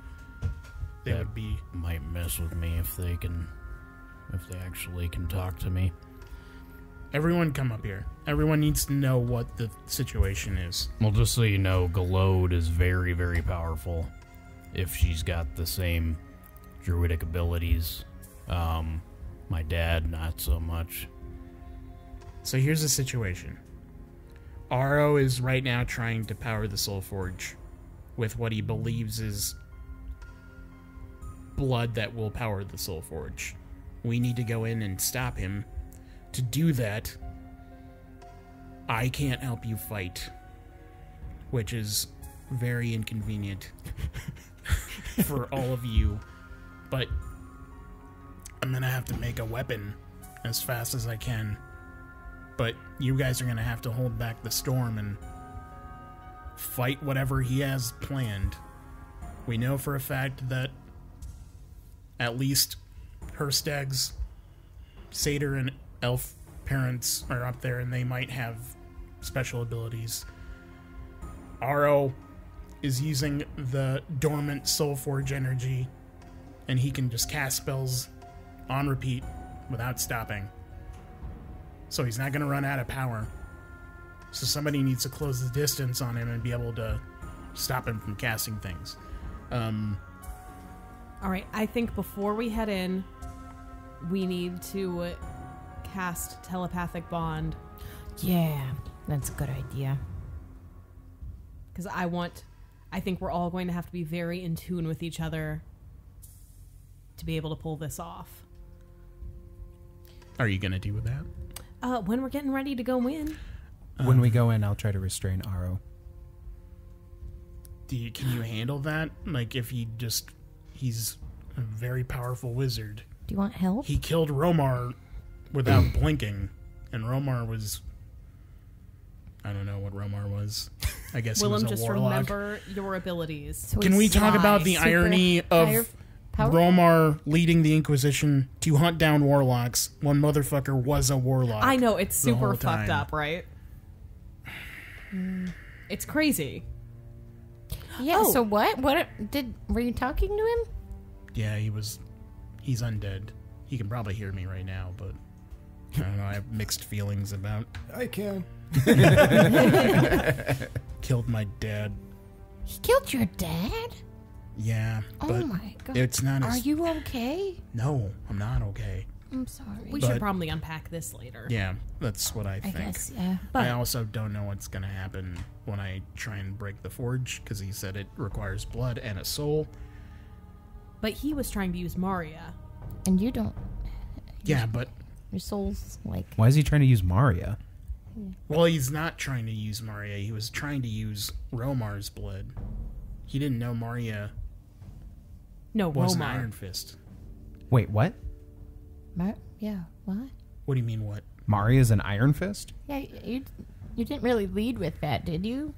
they would be. Might mess with me if they actually can talk to me. Everyone come up here. Everyone needs to know what the situation is. Well, just so you know, Galode is very, very powerful if she's got the same druidic abilities. My dad, not so much. So here's the situation. Aro is right now trying to power the Soul Forge with what he believes is blood that will power the Soul Forge. We need to go in and stop him. To do that, I can't help you fight, which is very inconvenient for all of you, but I'm gonna have to make a weapon as fast as I can. But you guys are gonna have to hold back the storm and fight whatever he has planned. We know for a fact that at least Hirstag's satyr and elf parents are up there, and they might have special abilities. Aro is using the dormant Soul Forge energy, and he can just cast spells on repeat without stopping. So he's not going to run out of power. So somebody needs to close the distance on him and be able to stop him from casting things. All right, I think before we head in, we need to cast Telepathic Bond. Yeah, that's a good idea. Because I think we're all going to have to be very in tune with each other to be able to pull this off. Are you going to do that? When we're getting ready to go in. When we go in, I'll try to restrain Aro. Can you handle that? Like, if he's a very powerful wizard. Do you want help? He killed Romar without blinking, and Romar was... I don't know what Romar was. I guess Willem, he was a just warlock. remember your abilities. So Can we talk about the irony of Romar leading the Inquisition to hunt down warlocks when motherfucker was a warlock? I know, it's the super whole fucked time. up, right? It's crazy. Yeah, Oh. so what? Were you talking to him? Yeah, he's undead. He can probably hear me right now, but I don't know, I have mixed feelings about... I can. Killed my dad. He killed your dad? Yeah, Oh but my god. it's not Are as... you okay? No, I'm not okay. I'm sorry. We But- should probably unpack this later. Yeah, that's what I I think. guess, yeah. But I also don't know what's going to happen when I try and break the forge, because he said it requires blood and a soul. But he was trying to use Maria. And you don't. Yeah, but... Your soul's like. Why is he trying to use Maria? Well, he's not trying to use Maria. He was trying to use Romar's blood. He didn't know Maria No, was an Romar. Iron Fist. Wait, what? Yeah, what? What do you mean, what? Maria's an Iron Fist? Yeah, you didn't really lead with that, did you?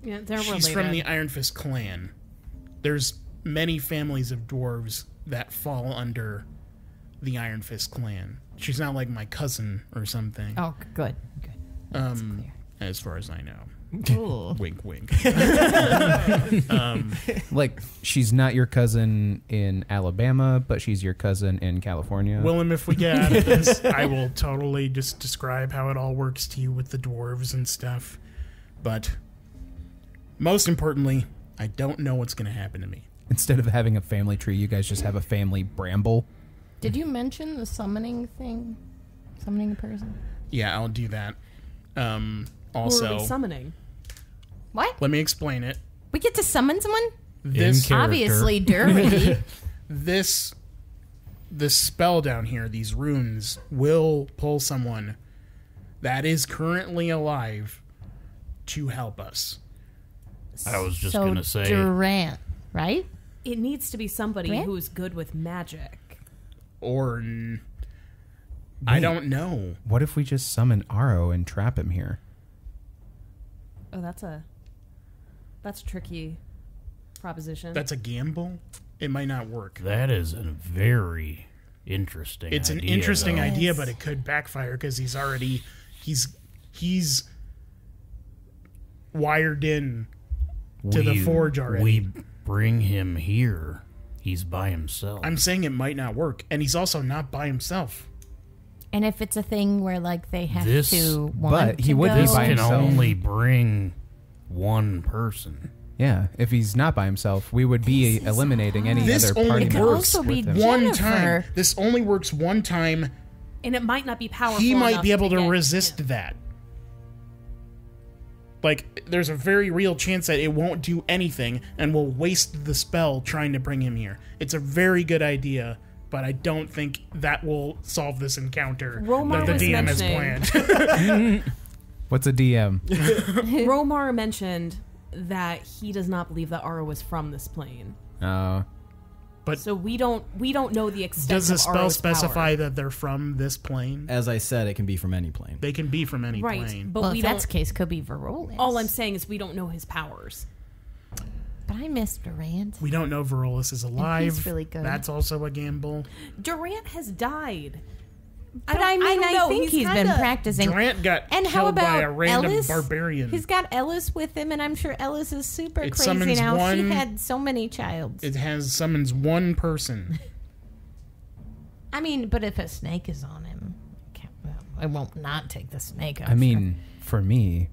Yeah, they're She's related. from the Iron Fist clan. There's many families of dwarves that fall under the Iron Fist clan. She's not like my cousin or something. Oh, good. That's clear. As far as I know. Ooh. Wink, wink. Like, she's not your cousin in Alabama, but she's your cousin in California. Willem, if we get out of this, I will totally just describe how it all works to you with the dwarves and stuff. But most importantly, I don't know what's going to happen to me. Instead of having a family tree, you guys just have a family bramble. Did you mention the summoning thing? Summoning a person? Yeah, I'll do that. Who are Also, we summoning? What? let me explain it. We get to summon someone? This obviously dirty. this spell down here, these runes, will pull someone that is currently alive to help us. I was just going to say... Durant, right? It needs to be somebody Right? who's good with magic. Or... I don't know. What if we just summon Aro and trap him here? Oh, that's a tricky proposition. That's a gamble. It might not work. That is a very interesting It's idea, an interesting though. idea, but it could backfire because he's already... He's wired in to the forge already. We bring him here. He's by himself. I'm saying it might not work, and he's also not by himself. And if it's a thing where like they have This- to want but he to would go, be This by can himself. only bring one person. Yeah, if he's not by himself, we would be eliminating any This other only party It could members also be with him. One Jennifer. time. This only works one time. and it might not be powerful. He might enough be able to get resist him. that. Like, there's a very real chance that it won't do anything and will waste the spell trying to bring him here. It's a very good idea, but I don't think that will solve this encounter Romar that the was DM has mentioning- planned. What's a DM? Romar mentioned that he does not believe that Aro was from this plane. But So we don't know the extent does the of spell Aro's specify power. that they're from this plane? As I said, it can be from any plane. They can be from any Right, plane. but Well, we if don't. that's the case, could be Varolus. All I'm saying is we don't know his powers. But I miss Durant. We don't know Varolus is alive. really good. That's also a gamble. Durant has died. But I mean, I know. think he's been kinda- practicing. Durant got And killed how about by a random Ellis? barbarian. He's got Ellis with him, and I'm sure Ellis is super It crazy summons now. She one- had so many childs. It summons one person. I mean, but if a snake is on him, I won't not take the snake. I mean, for me,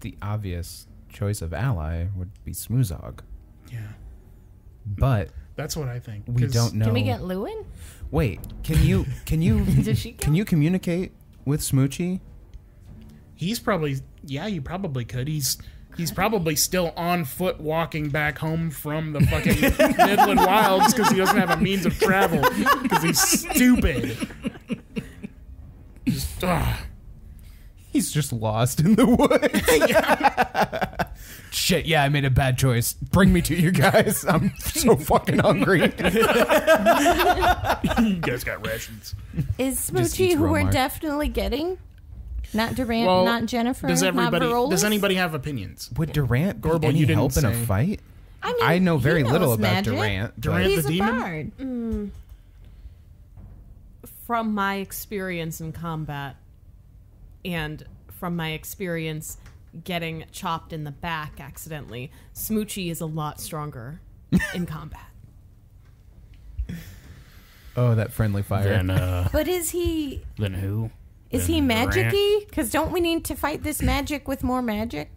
the obvious choice of ally would be Smoozog. Yeah, But that's what I think. we 'Cause don't know. Can we get Lewin? Wait, can you Does she can you communicate with Smoochie? He's probably you probably could. He's probably still on foot walking back home from the fucking Midland Wilds because he doesn't have a means of travel because he's stupid. Just, He's just lost in the woods. Shit, yeah, I made a bad choice. Bring me to you guys. I'm so fucking hungry. you guys got rations. Is Just Smoochie eats who we're Romar. definitely getting? Not Durant, Well, not Jennifer, Does not Varolus? Does anybody have opinions? Would Durant be Gorbel, any you didn't help in a say. fight? I mean, I know he very knows little about magic. Durant. Durant He's the a demon? bard. From my experience in combat, and from my experience getting chopped in the back accidentally, Smoochie is a lot stronger in combat. Oh, that friendly fire. But is he Then who? is he Then Durant? magic-y? Because don't we need to fight this magic with more magic?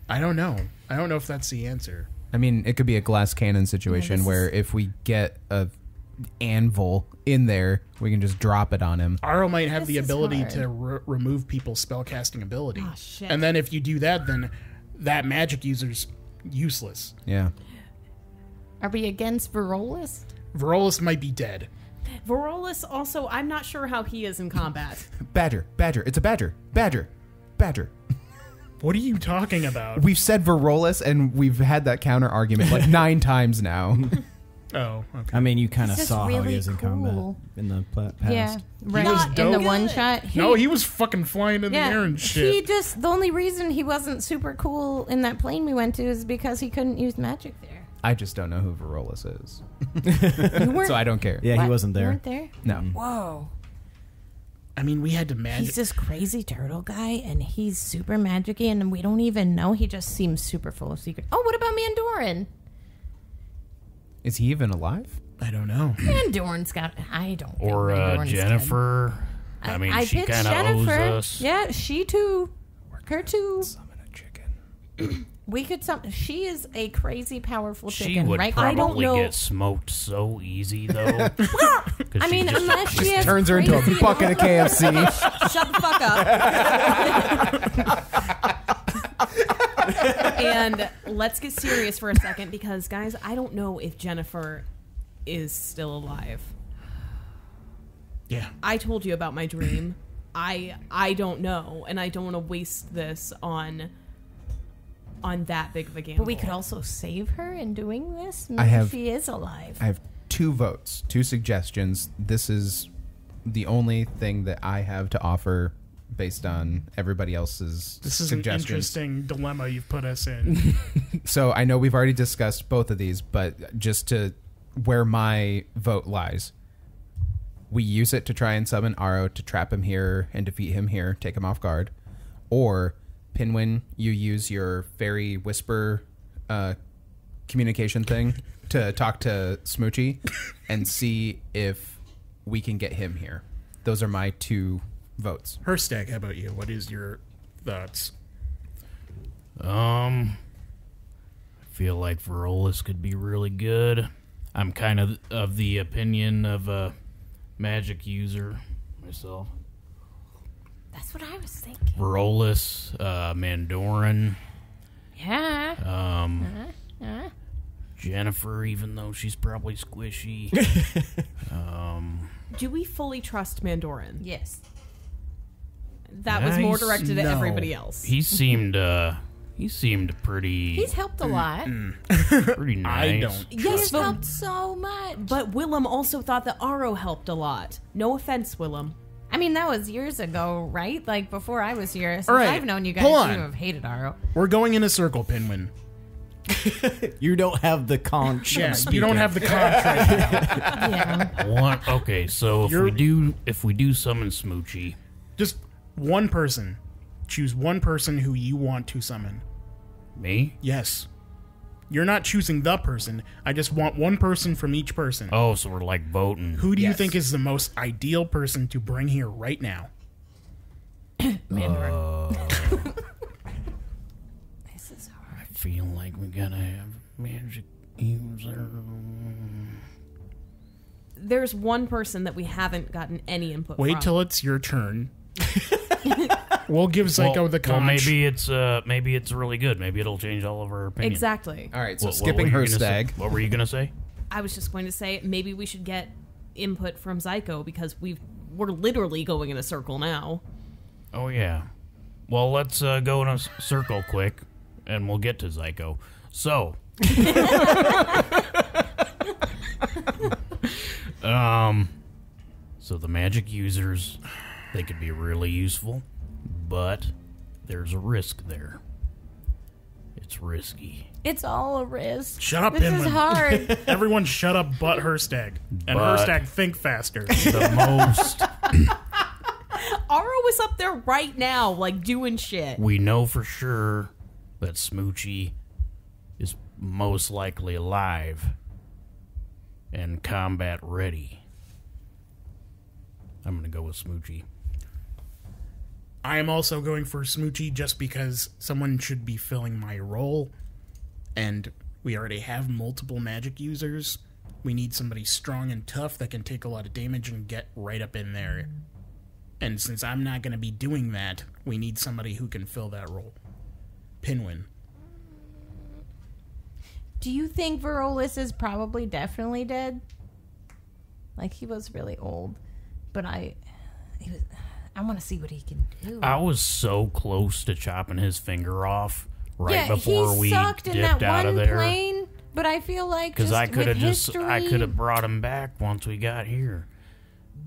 I don't know. I don't know if that's the answer. I mean, it could be a glass cannon situation where if we get a anvil in there, we can just drop it on him. Aro might have the This is ability hard. to remove people's spellcasting ability. Oh, shit. And then if you do that, then that magic user's useless. Yeah. Are we against Varolus? Varolus might be dead. Varolus also, I'm not sure how he is in combat. Badger. It's a badger. Badger. What are you talking about? We've said Varolus, and we've had that counter argument like 9 times now. Oh, okay. I mean, you kind of This is saw how really he is in combat cool. in the past. Yeah, right. was In the dope. one shot. No, he was fucking flying in the air and shit. He just the only reason he wasn't super cool in that plane we went to is because he couldn't use magic there. I just don't know who Varolus is. You weren't, So I don't care. Yeah, what? he wasn't You there. weren't there? No. Whoa. I mean, we had to He's magic. this crazy turtle guy, and he's super magic-y, and we don't even know. He just seems super full of secrets. Oh, what about Mandorin? Is he even alive? I don't know. Mandorin's got... I don't think Or Mandorin's dead. Jennifer? I mean, she pitched kind of owes Jennifer. us. Yeah, she too. Her too. Summon a chicken. We could... She is a crazy, powerful She chicken, would right? probably I don't know. get smoked so easy, though. I mean, unless she has Turns her into a crazy- bucket of KFC. Shut the fuck up. And let's get serious for a second because, guys, I don't know if Jennifer is still alive. Yeah. I told you about my dream. I don't know, and I don't want to waste this on that big of a gamble. But we could also save her in doing this. Maybe she is alive. I have 2 votes, 2 suggestions. This is the only thing that I have to offer based on everybody else's This is suggestions. an interesting dilemma you've put us in. So I know we've already discussed both of these, but just to where my vote lies, we use it to try and summon Aro to trap him here and defeat him here, take him off guard. Or, Pinwin, you use your fairy whisper communication thing to talk to Smoochie and see if we can get him here. Those are my 2 votes. Hirstag, how about you? What is your thoughts? I feel like Varolus could be really good. I'm kind of the opinion of a magic user myself. That's what I was thinking. Varolus, Mandoran. Yeah. Jennifer, even though she's probably squishy. Do we fully trust Mandoran? Yes. That was more directed at No. everybody else. He seemed pretty He's helped a lot. pretty nice. I don't. Yes, He's helped so much. but Willem also thought that Aro helped a lot. No offense, Willem. I mean, that was years ago, right? Like, before I was here. Since All right, I've known you guys, hold you on. have hated Aro. We're going in a circle, Pinwin. You don't have the conch. Yeah, speaking. you don't have the contract. Yeah. Okay, so if we do summon Smoochie, Just one person. Choose one person who you want to summon. me? Yes. You're not choosing the person. I just want one person from each person. Oh, so we're like voting. Who do you Yes. think is the most ideal person to bring here right now? Mandarin. This is hard. I feel like we gotta have magic user. There's one person that we haven't gotten any input Wait from. till it's your turn. We'll give Psycho the Well, conch. maybe it's really good. Maybe it'll change all of our opinions. Exactly. All right, so What skipping were you gonna say? Hirstag. What were you gonna say? I was just going to say maybe we should get input from Zyko because we're literally going in a circle now. Oh yeah. Well, let's go in a circle quick, and we'll get to Zyko. So, so the magic users, they could be really useful, but there's a risk there. It's risky. It's all a risk. Shut up, This Pinwin. is hard. Everyone shut up but Hirstag. And But- Hirstag, think faster. The most Aro is up there right now, like doing shit. we know for sure that Smoochie is most likely alive and combat ready. I'm gonna go with Smoochie. I am also going for Smoochie just because someone should be filling my role. And we already have multiple magic users. We need somebody strong and tough that can take a lot of damage and get right up in there. And since I'm not going to be doing that, we need somebody who can fill that role. Pinwin. Do you think Varolus is probably definitely dead? Like, he was really old. But I want to see what he can do. I was so close to chopping his finger off right yeah, before he we sucked in dipped that out one of there. plane, but I feel like Because I could have history, I could have brought him back once we got here,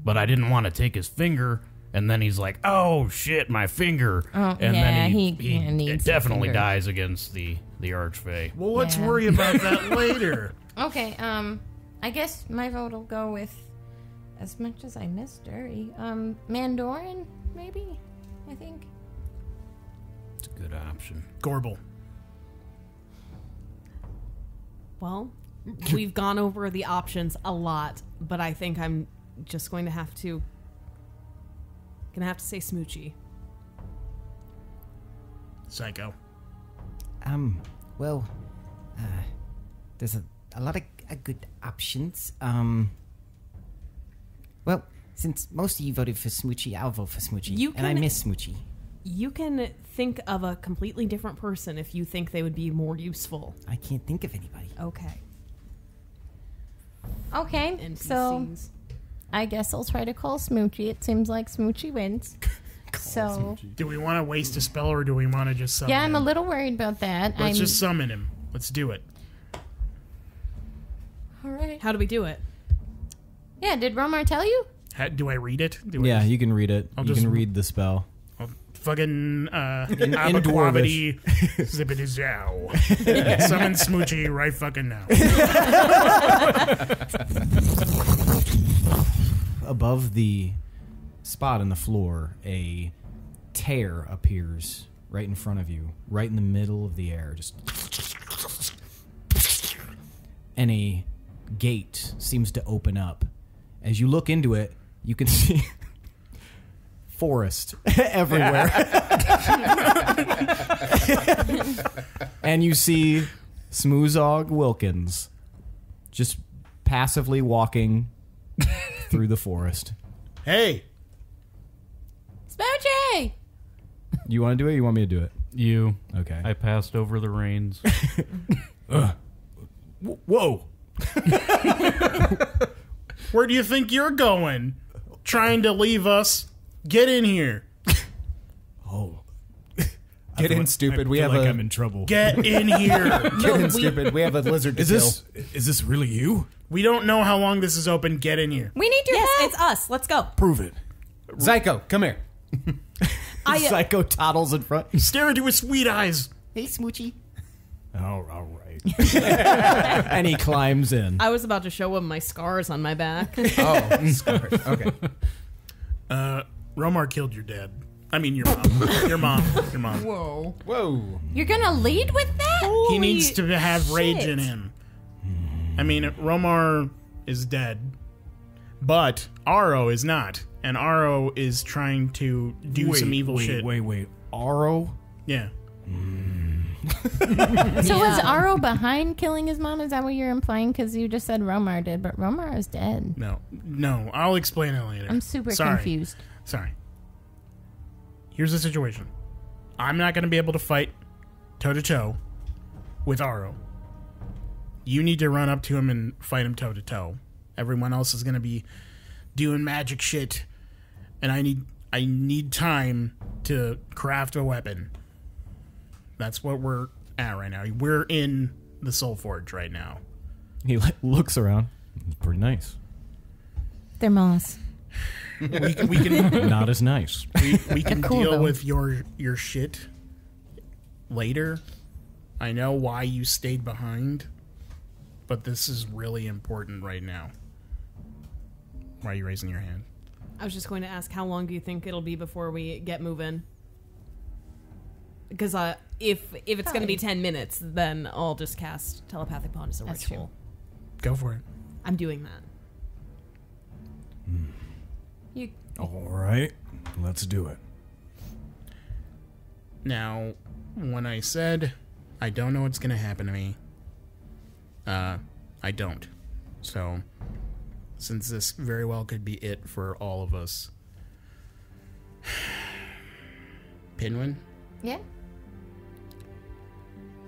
but I didn't want to take his finger. And then he's like, "Oh shit, my finger!" Oh, and yeah, then he he needs a definitely finger. dies against the Archfey. Well, let's Yeah. worry about that later. Okay, I guess my vote will go with, as much as I miss Dirty, Mandoran, maybe, I think. It's a good option. Gorbel. Well, we've gone over the options a lot, but I think I'm just going to have to say Smoochie. Psycho. Well, there's a lot of good options. Well, since most of you voted for Smoochie, I'll vote for Smoochie. You and I can- miss Smoochie. You can think of a completely different person if you think they would be more useful. I can't think of anybody. Okay. Okay, NPCs. so I guess I'll try to call Smoochie. It seems like Smoochie wins. So Do we want to waste a spell or do we want to just summon yeah, him? I'm a little worried about that. Let's just summon him. Let's do it. All right. How do we do it? Yeah, did Romar tell you? Do I read it? Yeah, you can read it. You can read the spell. Fucking in Aberquavity zippity zow. Summon Smoochie right fucking now. Above the spot in the floor, a tear appears right in front of you, right in the middle of the air. Just, and a gate seems to open up. As you look into it, you can see forest everywhere. And you see Smoozog Wilkins just passively walking through the forest. Hey, Smoochie! You want to do it or you want me to do it? You. Okay. I passed over the reins. Whoa! where do you think you're going? Trying to leave us? Get in here. Oh. Get in, stupid. We have I'm in trouble. Get in here. Get in, stupid. We have a lizard to kill. Is this really you? We don't know how long this is open. Get in here. We need your Yes, help. it's us. Let's go. Prove it. Psycho, come here. Psycho toddles in front. Stare into his sweet eyes. Hey, Smoochie. Oh, all right. And he climbs in. I was about to show him my scars on my back. Oh, sorry. Okay. Romar killed your dad. I mean, your mom. Your mom. Whoa. Whoa. You're gonna lead with that? He needs to have rage in shit. him. I mean, Romar is dead, but Aro is not. And Aro is trying to do some evil shit. Wait. Aro? Yeah. So was Aro behind killing his mom? Is that what you're implying? Because you just said Romar did, but Romar is dead. No. I'll explain it later. I'm super Sorry. confused. Sorry. Here's the situation. I'm not going to be able to fight toe-to-toe with Aro. You need to run up to him and fight him toe-to-toe. Everyone else is going to be doing magic shit, and I need time to craft a weapon. That's what we're at right now. We're in the Soul Forge right now. He looks around. It's pretty nice. They're moss. We can Not as nice. we can They're cool, deal though. with your shit later. I know why you stayed behind, but this is really important right now. Why are you raising your hand? I was just going to ask, how long do you think it'll be before we get moving? Because if it's going to be 10 minutes, then I'll just cast Telepathic Bond as a That's ritual. Go for it. I'm doing that. You All right. Let's do it. Now, when I said I don't know what's going to happen to me, I don't. So, since this very well could be it for all of us. Pinwin, yeah?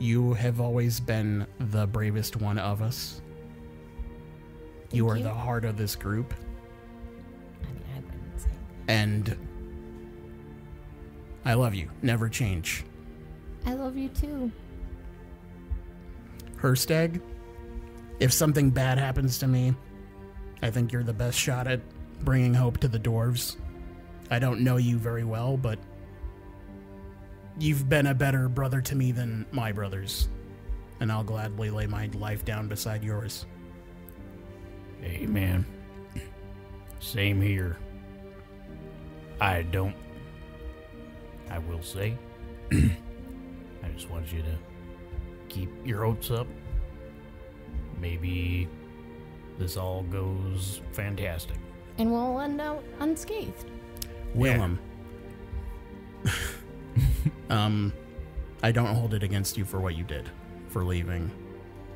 you have always been the bravest one of us. You are you. the heart of this group. I mean, I wouldn't say. And I love you. Never change. I love you too. Hirstag, if something bad happens to me, I think you're the best shot at bringing hope to the dwarves. I don't know you very well, but you've been a better brother to me than my brothers, and I'll gladly lay my life down beside yours. Hey, man. Same here. I will say, I just want you to keep your hopes up. Maybe this all goes fantastic. And we'll end out unscathed. Willem. I don't hold it against you for what you did, for leaving,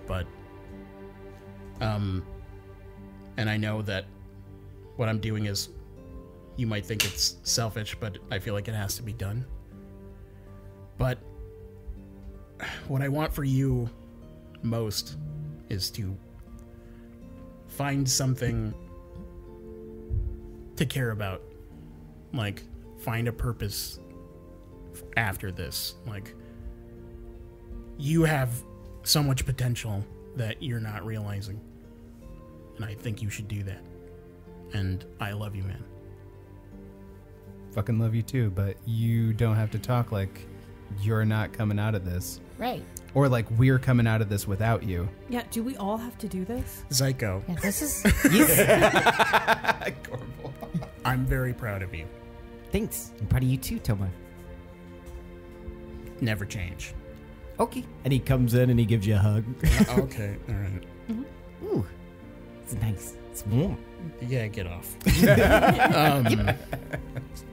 but, and I know that what I'm doing is, you might think it's selfish, but I feel like it has to be done. But what I want for you most is to find something to care about. Like, find a purpose after this. Like, you have so much potential that you're not realizing. And I think you should do that. And I love you, man. Fucking love you too, but you don't have to talk like you're not coming out of this. Right. Or like we're coming out of this without you. Yeah, do we all have to do this? Zyko. Yeah, this is... Gorbel. I'm very proud of you. Thanks. I'm proud of you too, Tomas. Never change. Okay. And he comes in and he gives you a hug. Okay, all right. Ooh. It's nice. It's warm. Yeah, get off.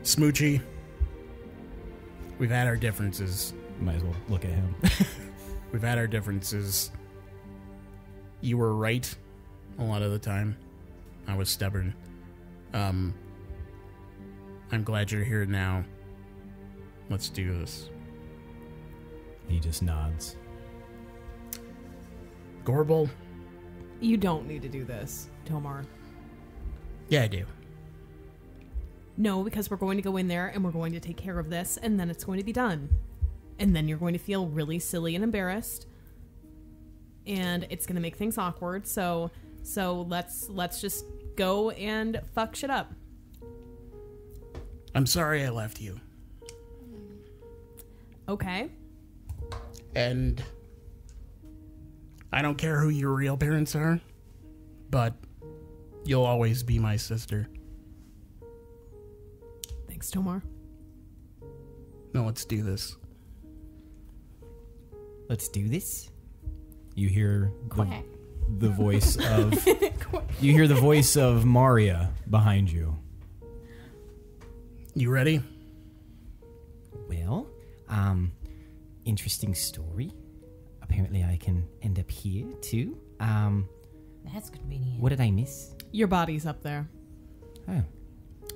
Smoochie, we've had our differences. Might as well look at him. We've had our differences. You were right a lot of the time. I was stubborn. I'm glad you're here now. Let's do this. He just nods. Gorbel? You don't need to do this, Tomar. Yeah, I do. No, because we're going to go in there and we're going to take care of this, and then it's going to be done. And then you're going to feel really silly and embarrassed. And it's going to make things awkward. So let's just go and fuck shit up. I'm sorry I left you. Okay. And I don't care who your real parents are, but you'll always be my sister. Thanks, Tomar. No, let's do this. Let's do this. You hear Quack. the voice of you hear the voice of Maria behind you. You ready? Well, interesting story. Apparently I can end up here too. That's convenient. What did I miss? Your body's up there. Oh,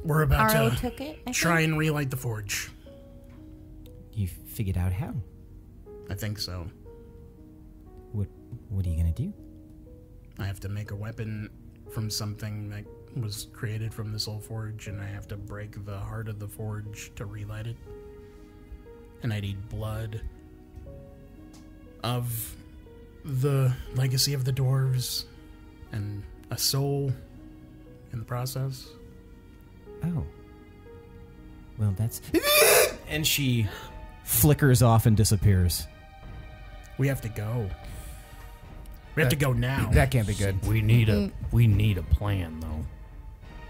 We're about Aro to took it, I try think? and relight the forge. you figured out how? I think so. What are you gonna do? I have to make a weapon from something that was created from this old forge, and I have to break the heart of the forge to relight it. And I need blood of the legacy of the dwarves and a soul in the process. Oh. Well, that's... And she flickers off and disappears. We have to go. We have to go now. That can't be good. We need a plan though.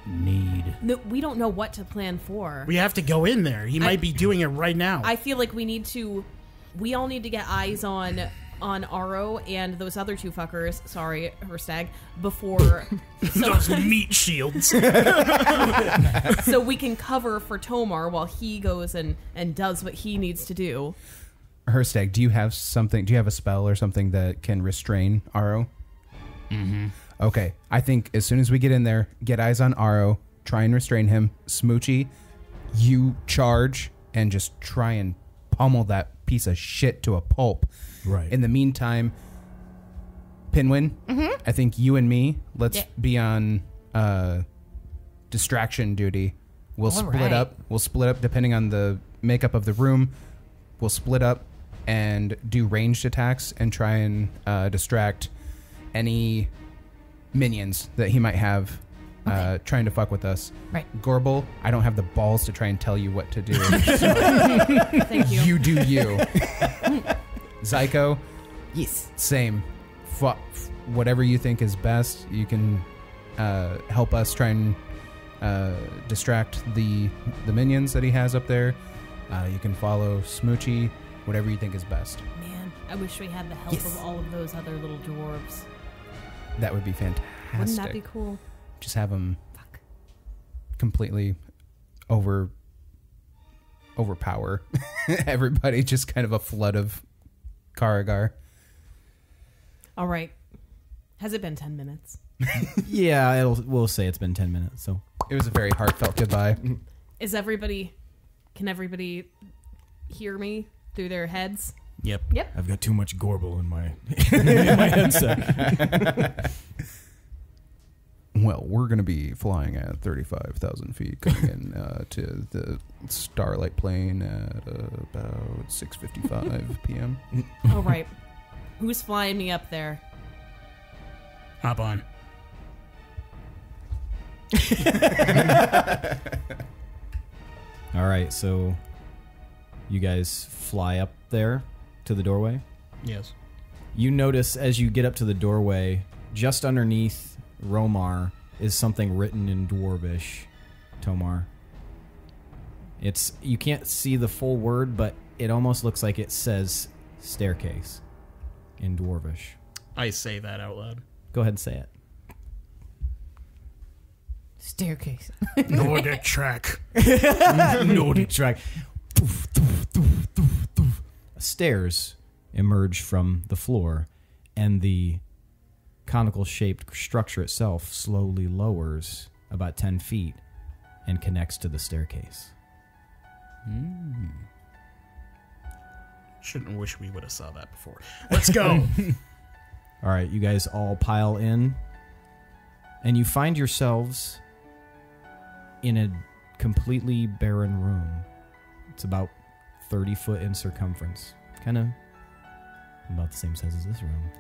No, we don't know what to plan for. We have to go in there. He might be doing it right now. I feel like we all need to get eyes on Aro and those other two fuckers, sorry, Hirstag, before Those meat shields. so we can cover for Tomar while he goes and does what he needs to do. Hirstag, do you have something? Do you have a spell or something that can restrain Aro? Mm-hmm. Okay, I think as soon as we get in there, get eyes on Aro, try and restrain him. Smoochie, you charge and just try and pummel that piece of shit to a pulp. Right. In the meantime, Pinwin, I think you and me, let's be on distraction duty. We'll All split right. up. We'll split up depending on the makeup of the room. We'll split up and do ranged attacks and try and distract any minions that he might have trying to fuck with us. Right. Gorbel, I don't have the balls to try and tell you what to do. Thank you. You do you. Zyko, Yes. same. Whatever you think is best, you can help us try and distract the minions that he has up there. You can follow Smoochie, whatever you think is best. Man, I wish we had the help Yes. of all of those other little dwarves. That would be fantastic. Wouldn't that be cool? Just have them Fuck. completely overpower everybody. Just kind of a flood of Karagar. All right. Has it been 10 minutes? Yeah, we'll say it's been 10 minutes. So It was a very heartfelt goodbye. Can everybody hear me? through their heads. Yep. I've got too much Gorbel in my in my headset. Well, we're going to be flying at 35,000 feet, coming in to the Starlight Plain at about 6:55 p.m. Oh, right. Who's flying me up there? Hop on. All right, so you guys fly up there to the doorway. Yes. You notice as you get up to the doorway, just underneath Romar is something written in Dwarvish, Tomar. You can't see the full word, but it almost looks like it says staircase in Dwarvish. I say that out loud. Go ahead and say it. Staircase. Nordic track. Nordic track. Stairs emerge from the floor, and the conical-shaped structure itself slowly lowers about 10 feet and connects to the staircase. Shouldn't wish we would have saw that before. Let's go. All right, you guys all pile in, and you find yourselves in a completely barren room. It's about 30 foot in circumference, kind of about the same size as this room,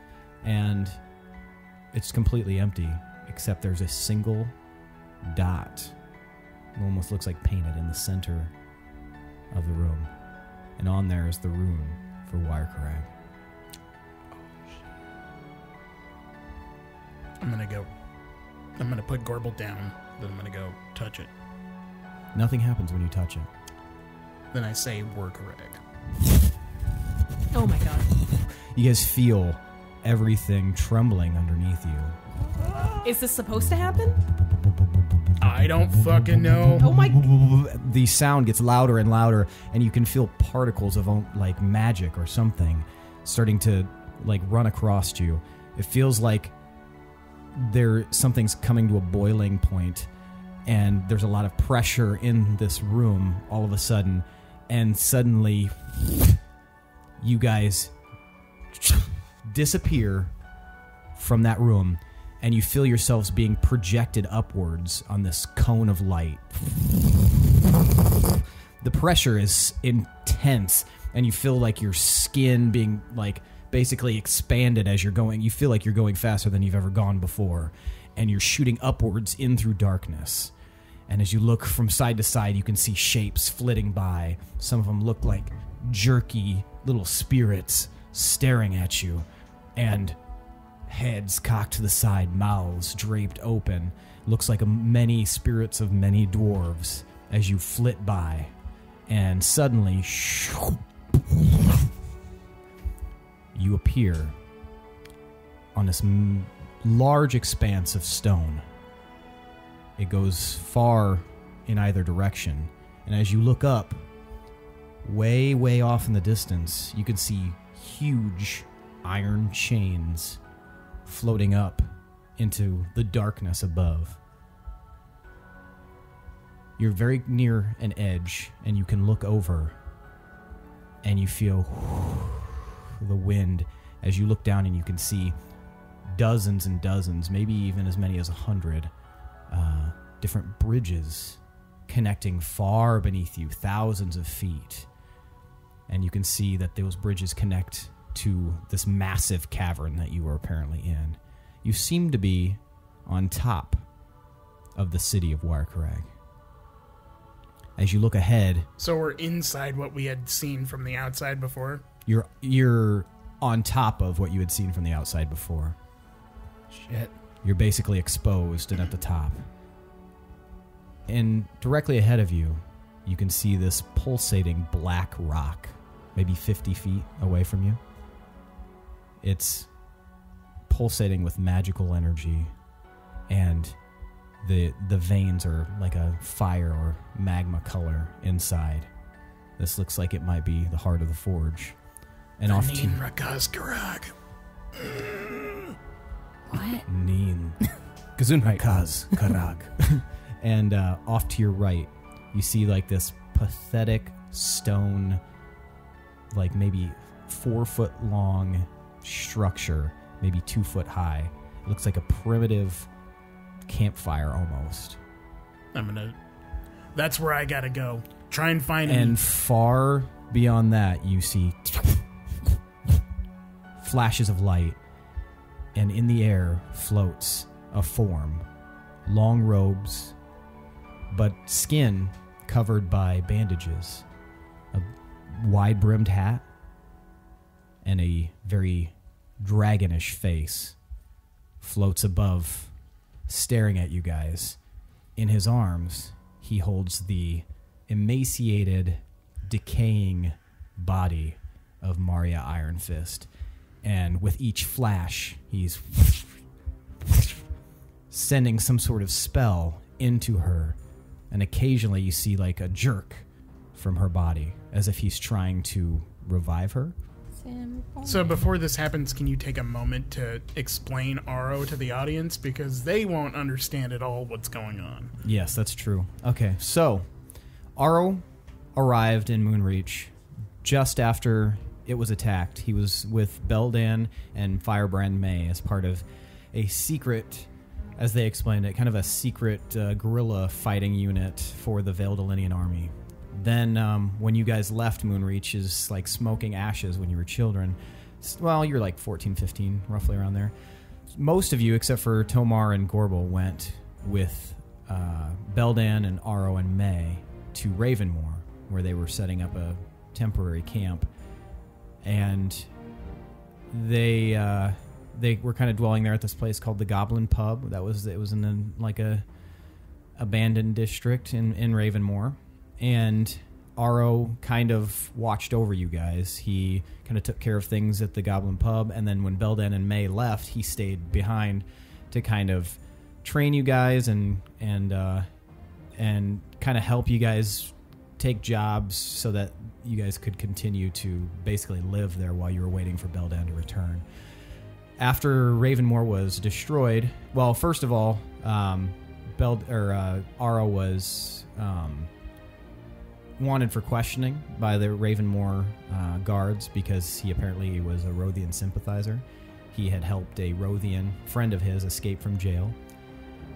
and it's completely empty, except there's a single dot. It almost looks like painted in the center of the room. And on there is the rune for Wirecarag. I'm going to put Gorbel down, then I'm going to go touch it. Nothing happens when you touch it. Then I say Wirecarag. Oh my god. You guys feel everything trembling underneath you. Is this supposed to happen? I don't fucking know. Oh my... The sound gets louder and louder, and you can feel particles of like magic or something starting to like run across you. It feels like something's coming to a boiling point, and there's a lot of pressure in this room all of a sudden, and suddenly you guys disappear from that room, and you feel yourselves being projected upwards on this cone of light. The pressure is intense, and you feel like your skin being like basically expanded as you're going. You feel like you're going faster than you've ever gone before, and you're shooting upwards in through darkness. And as you look from side to side, you can see shapes flitting by. Some of them look like jerky little spirits staring at you, and heads cocked to the side, mouths draped open. Looks like many spirits of many dwarves as you flit by. And suddenly, you appear on this large expanse of stone. It goes far in either direction. And as you look up, way, way off in the distance, you can see huge iron chains floating up into the darkness above. You're very near an edge, and you can look over, and you feel the wind as you look down, and you can see dozens and dozens, maybe even as many as 100 different bridges connecting far beneath you, thousands of feet. And you can see that those bridges connect to this massive cavern that you are apparently in. You seem to be on top of the city of Wirecarag. As you look ahead... So we're inside what we had seen from the outside before? You're on top of what you had seen from the outside before. Shit. You're basically exposed and at the top. And directly ahead of you, you can see this pulsating black rock, maybe 50 feet away from you. It's pulsating with magical energy, and the veins are like a fire or magma color inside. This looks like it might be the heart of the forge. And off to What? Nin Gesundheit Karag. And off to your right, you see like this pathetic stone like maybe 4 foot long structure, maybe 2 foot high. It looks like a primitive campfire almost. That's where I gotta go. Try and find him. And far beyond that, you see flashes of light, and in the air floats a form. Long robes, but skin covered by bandages. A wide-brimmed hat, and a very dragonish face floats above, staring at you guys. In his arms, he holds the emaciated, decaying body of Maria Ironfist. And with each flash, he's sending some sort of spell into her. And occasionally you see like a jerk from her body, as if he's trying to revive her. So before this happens, can you take a moment to explain Aro to the audience? Because they won't understand at all what's going on. Yes, that's true. Okay, so Aro arrived in Moonreach just after it was attacked. He was with Beldan and Firebrand May as part of a secret, as they explained it, kind of a secret guerrilla fighting unit for the Veldalinian army. Then when you guys left Moonreach is like smoking ashes when you were children. Well, you're like 14, 15, roughly around there. Most of you, except for Tomar and Gorbel, went with Beldan and Aro and May to Ravenmoor, where they were setting up a temporary camp. And they were kind of dwelling there at this place called the Goblin Pub. It was in a abandoned district in Ravenmoor. And Aro kind of watched over you guys. He kind of took care of things at the Goblin Pub, and then when Beldan and May left, he stayed behind to kind of train you guys and kind of help you guys take jobs so that you guys could continue to basically live there while you were waiting for Beldan to return. After Ravenmoor was destroyed, well, first of all, Aro was wanted for questioning by the Ravenmoor guards because he apparently was a Rothian sympathizer. He had helped a Rothian friend of his escape from jail,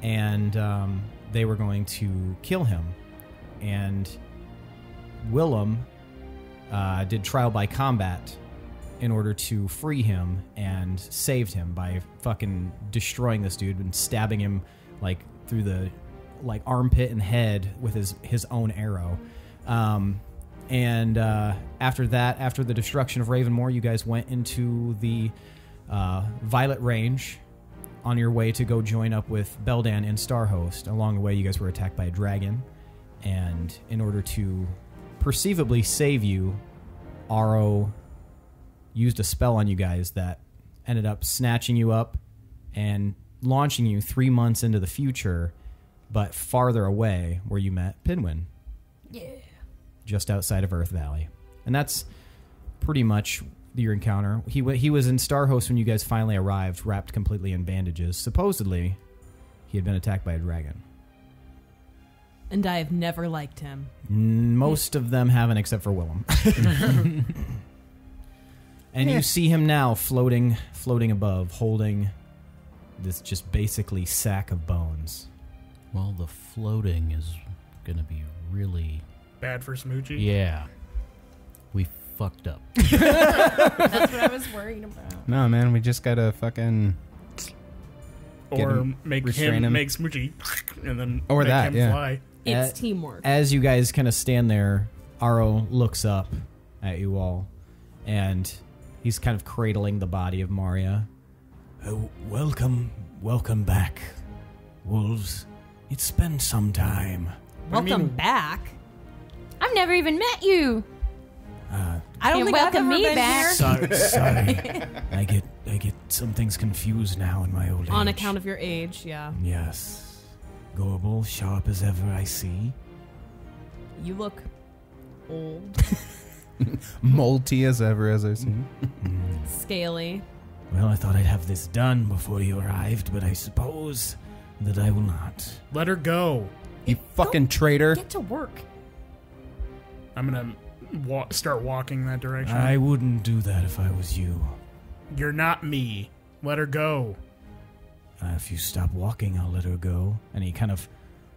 and they were going to kill him. And Willem did trial by combat in order to free him and saved him by fucking destroying this dude and stabbing him like through the armpit and head with his own arrow. After that, after the destruction of Ravenmoor, you guys went into the Violet Range on your way to go join up with Beldan and Starhost. Along the way, you guys were attacked by a dragon, and in order to perceivably save you, Aro used a spell on you guys that ended up snatching you up and launching you 3 months into the future, but farther away, where you met Pinwin. Yeah. Just outside of Earth Valley. And that's pretty much your encounter. He was in Starhost when you guys finally arrived, wrapped completely in bandages. Supposedly, he had been attacked by a dragon. And I have never liked him. Most of them haven't, except for Willem. And you see him now floating above, holding this just basically sack of bones. Well, the floating is going to be really... bad for Smoochie? Yeah. We fucked up. That's what I was worried about. No, man, we just gotta fucking... Or make Smoochie and then or make that, him yeah. fly. It's teamwork. As you guys kind of stand there, Aro looks up at you all, and he's kind of cradling the body of Maria. Welcome back, wolves. It's been some time. Welcome back. I've never even met you. I don't think I've welcome ever me been back. here. Sorry. I get some things confused now in my old age. On account of your age, yeah. Yes. Gorbel, sharp as ever I see. You look old, Molty as ever, as I see. scaly. Well, I thought I'd have this done before you arrived, but I suppose that I will not. Let her go. You fucking traitor. Get to work. I'm gonna start walking that direction. I wouldn't do that if I was you. You're not me. Let her go. If you stop walking, I'll let her go. And he kind of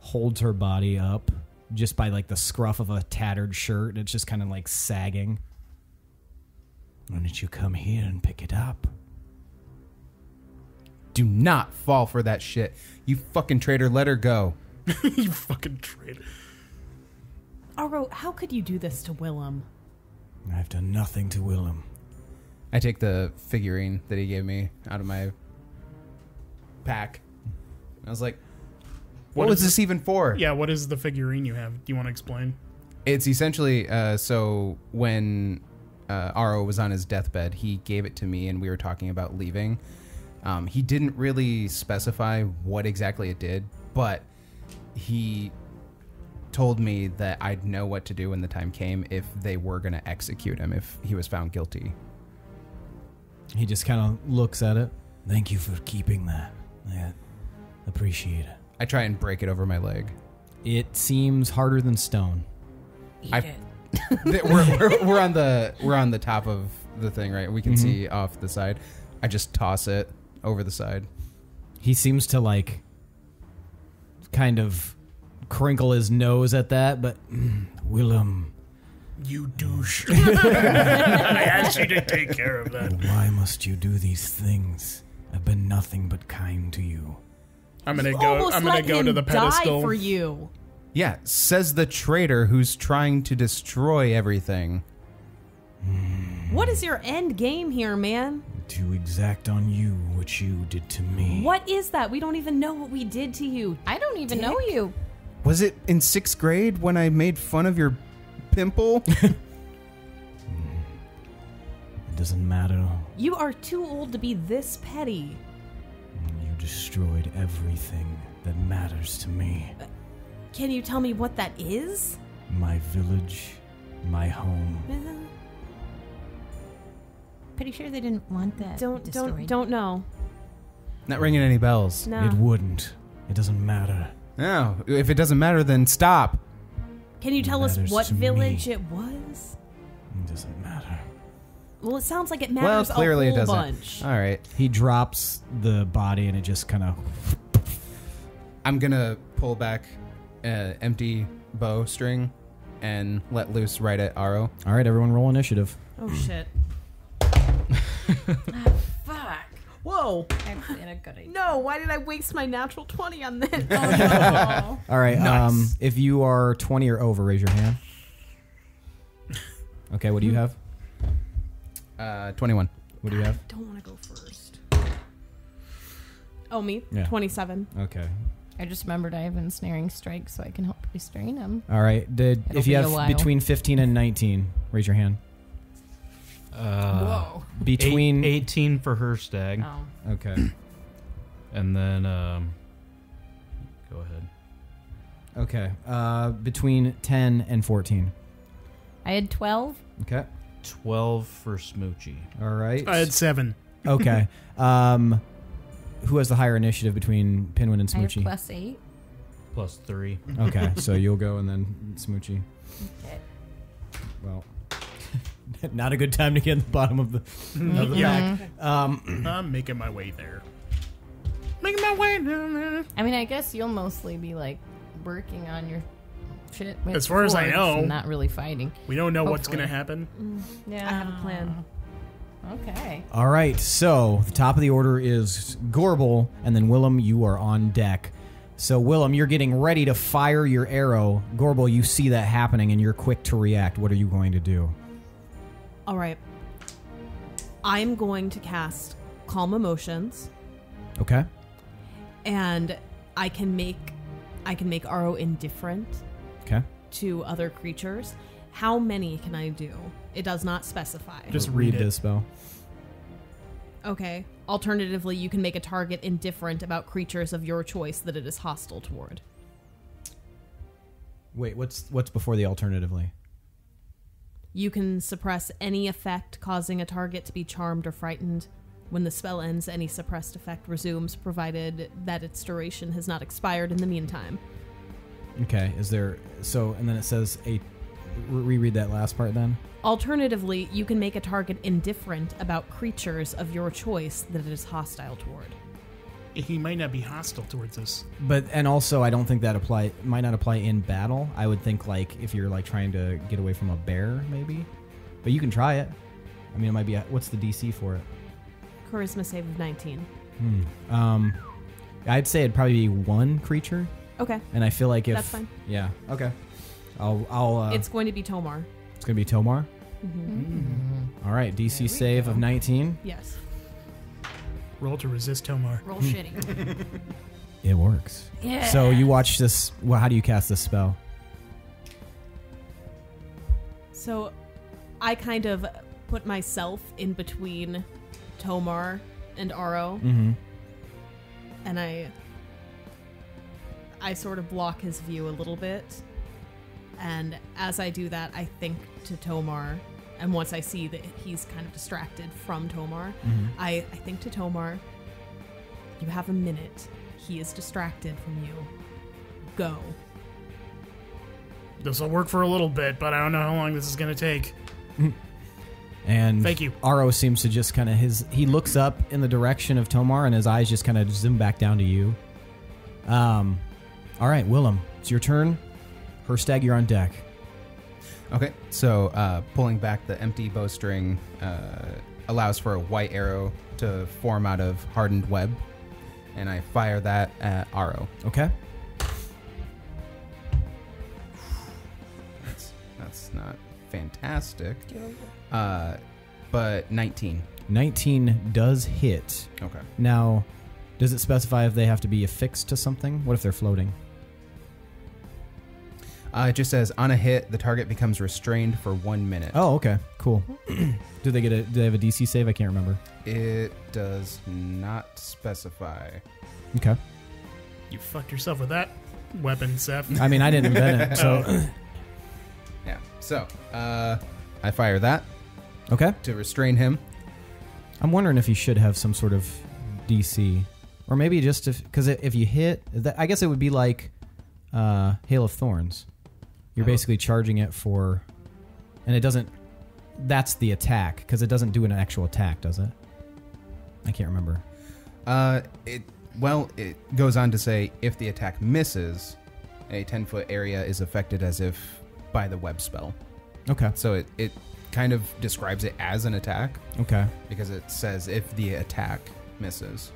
holds her body up just by like the scruff of a tattered shirt. It's just kind of like sagging. Why don't you come here and pick it up? Do not fall for that shit. You fucking traitor, let her go. You fucking traitor. Aro, how could you do this to Willem? I've done nothing to Willem. I take the figurine that he gave me out of my pack. I was like, what was this even for? Yeah, what is the figurine you have? Do you want to explain? It's essentially, so when Aro was on his deathbed, he gave it to me and we were talking about leaving. He didn't really specify what exactly it did, but he told me that I'd know what to do when the time came if they were going to execute him, if he was found guilty. He just kind of looks at it. Thank you for keeping that. I appreciate it. I try and break it over my leg. It seems harder than stone. Eat it. we're on the top of the thing, right? We can see off the side. I just toss it over the side. He seems to like kind of crinkle his nose at that, but Willem, you douche. I asked you to take care of that. Why must you do these things? I've been nothing but kind to you. I'm gonna go to the pedestal. Die for you. Yeah, says the traitor who's trying to destroy everything. What is your end game here, man? To exact on you what you did to me. What is that? We don't even know what we did to you. I don't even know you. Was it in 6th grade when I made fun of your pimple? It doesn't matter. You are too old to be this petty. You destroyed everything that matters to me. Can you tell me what that is? My village, my home. Pretty sure they didn't want that. Don't know. Not ringing any bells. No. It wouldn't. It doesn't matter. No, if it doesn't matter, then stop. Can you tell us matters what to village me. it was? It doesn't matter. Well, it sounds like it Well, matters clearly a it whole doesn't. bunch. All right. He drops the body and it just kind of... I'm going to pull back an empty bowstring and let loose right at Aro. All right, everyone roll initiative. Oh, shit. Fuck. Whoa. I'm in a good idea. No, why did I waste my natural 20 on this? Oh, All right, Nice. if you are 20 or over, raise your hand. Okay, what do you have? 21. What do you have? Don't want to go first. Oh, me? Yeah. 27. Okay. I just remembered I have ensnaring strike, so I can help restrain him. All right, if you be a have while. between 15 and 19, raise your hand. Whoa. Between... 18 for Hirstag. Oh. Okay. And then, go ahead. Okay. Between 10 and 14. I had 12. Okay. 12 for Smoochie. All right. I had 7. Okay. Who has the higher initiative between Pinwin and I have Smoochie? +8. Plus 3. Okay, so you'll go and then Smoochie. Okay. Well, not a good time to get in the bottom of the pack. I'm making my way there. Making my way down there. I mean, I guess you'll mostly be like working on your shit. with As far as I swords know. and not really fighting. We don't know what's Hopefully. going to happen. Yeah. I have a plan. Okay. All right, so the top of the order is Gorbel, and then Willem, you are on deck. So Willem, you're getting ready to fire your arrow. Gorbel, you see that happening, and you're quick to react. What are you going to do? All right. I'm going to cast Calm Emotions, Okay. and I can make Aro indifferent Okay. to other creatures. How many can I do? It does not specify. Just read it. this spell. Okay. Alternatively, you can make a target indifferent about creatures of your choice that it is hostile toward. Wait, what's before the alternatively? You can suppress any effect causing a target to be charmed or frightened. When the spell ends, any suppressed effect resumes, provided that its duration has not expired in the meantime. Okay, is there... So, and then it says a reread that last part then. Alternatively, you can make a target indifferent about creatures of your choice that it is hostile toward. He might not be hostile towards us. And also, I don't think that might not apply in battle. I would think like if you're like trying to get away from a bear, maybe. But you can try it. I mean, it might be. What's the DC for it? Charisma save of 19. I'd say it'd probably be one creature. Okay. And I feel like if that's fine. Yeah. Okay. I'll. It's going to be Tomar. It's going to be Tomar. Mm-hmm. All right. DC save of 19. Yes. Roll to resist Tomar. Roll shitty. It works. Yeah. So you watch this. Well, how do you cast this spell? So, I kind of put myself in between Tomar and Aro, and I sort of block his view a little bit. And as I do that, I think to Tomar, and once I see that he's kind of distracted from Tomar, I think to Tomar, you have a minute. He is distracted from you. Go. This will work for a little bit, but I don't know how long this is going to take. And thank you. Aro seems to just kind of he looks up in the direction of Tomar, and his eyes just kind of zoom back down to you. All right, Willem, it's your turn. Hirstag, you're on deck. Okay, so pulling back the empty bowstring allows for a white arrow to form out of hardened web, and I fire that at Aro. Okay. That's not fantastic. But 19. 19 does hit. Okay. Now, does it specify if they have to be affixed to something? What if they're floating? It just says, on a hit, the target becomes restrained for 1 minute. Oh, okay. Cool. Do they have a DC save? I can't remember. It does not specify. Okay. You fucked yourself with that weapon, Seth. I mean, I didn't invent it, so... Yeah. So, I fire that. Okay. To restrain him. I'm wondering if you should have some sort of DC. Or maybe just because if you hit... I guess it would be like Hail of Thorns. You're basically charging it for... And it doesn't... That's the attack, because it doesn't do an actual attack, does it? I can't remember. It goes on to say, if the attack misses, a 10-foot area is affected as if by the web spell. Okay. So it kind of describes it as an attack. Okay. Because it says if the attack misses.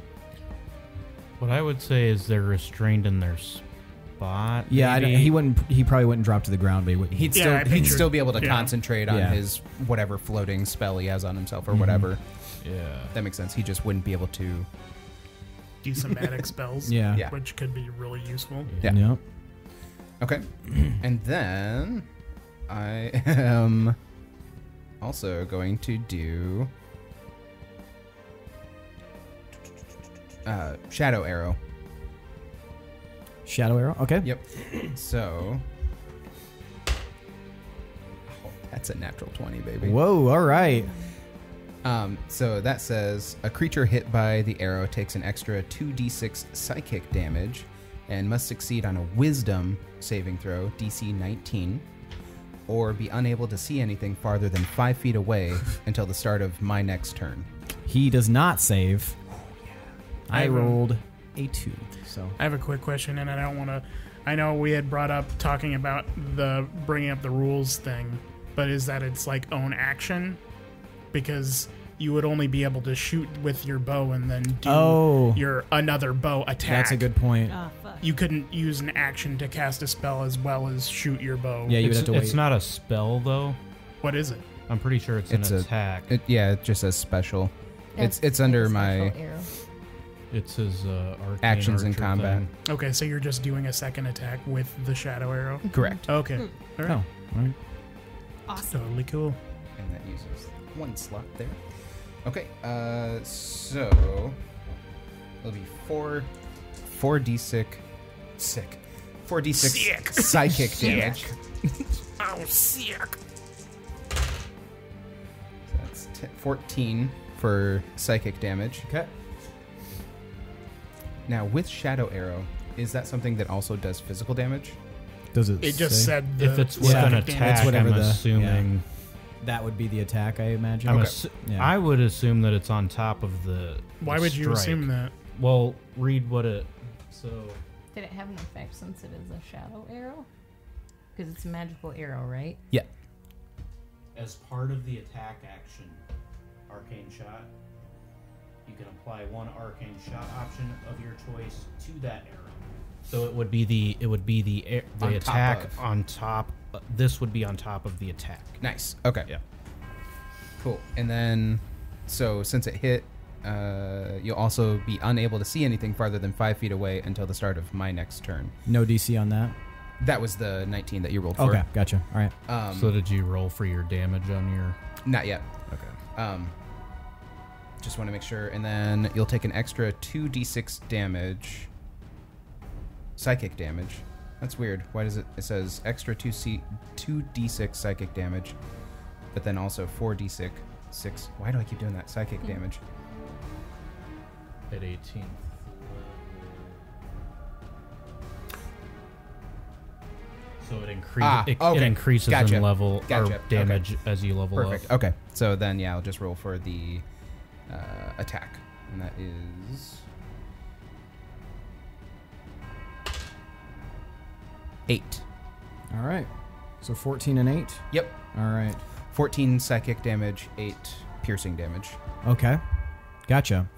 What I would say is they're restrained in their spot. Yeah, he probably wouldn't drop to the ground, but he wouldn't. He'd still be able to concentrate on his whatever floating spell he has on himself or whatever. Yeah. That makes sense. He just wouldn't be able to do somatic spells. Yeah. Which could be really useful. Yeah. Yep. Okay. And then I am also going to do Shadow Arrow. Shadow Arrow? Okay. Yep. So that's a natural 20, baby. Whoa, all right. So that says a creature hit by the arrow takes an extra 2d6 psychic damage and must succeed on a wisdom saving throw, DC 19, or be unable to see anything farther than 5 feet away until the start of my next turn. He does not save. I rolled a 2. So I have a quick question, and I don't want to... I know we had brought up talking about the bringing up the rules thing, but is that it's like own action? Because you would only be able to shoot with your bow and then do your another bow attack. That's a good point. Fuck. You couldn't use an action to cast a spell as well as shoot your bow. Yeah, you would have to wait. It's not a spell, though. What is it? I'm pretty sure it's an attack. It just says special. That's It's under a my special arrow. It says arcane actions in archer combat. thing. Okay, so you're just doing a second attack with the shadow arrow? Correct. Okay. All right. Oh, all right. Awesome. Totally cool. And that uses 1 slot there. Okay, so it'll be 4d6 psychic damage. Oh, sick. So that's 14 for psychic damage. Okay. Now with Shadow Arrow, is that something that also does physical damage? Does it? It just say? said if it's with an attack, whatever I'm the- assuming. that would be the attack, I imagine. I would assume that it's on top of the. Why would you strike. assume that? Well, read what it. So. Did it have an effect since it is a shadow arrow? Because it's a magical arrow, right? Yeah. As part of the attack action, arcane shot, you can apply one arcane shot option of your choice to that arrow. So it would be the On attack top of. on top. This would be on top of the attack. Nice. Okay. Yeah. Cool. And then, so since it hit, you'll also be unable to see anything farther than 5 feet away until the start of my next turn. No DC on that? That was the 19 that you rolled for. Okay, gotcha. All right. So did you roll for your damage on your? Not yet. Okay. Just want to make sure. And then you'll take an extra 2d6 damage. Psychic damage. That's weird. Why does it says extra 2d6 psychic damage, but then also 4d6. Why do I keep doing that? Psychic damage. At 18. So it increases Gotcha. in level Gotcha. or damage as you level Perfect. up. Okay. So then, yeah, I'll just roll for the attack, and that is 8. All right. So 14 and 8? Yep. All right. 14 psychic damage, 8 piercing damage. Okay. Gotcha.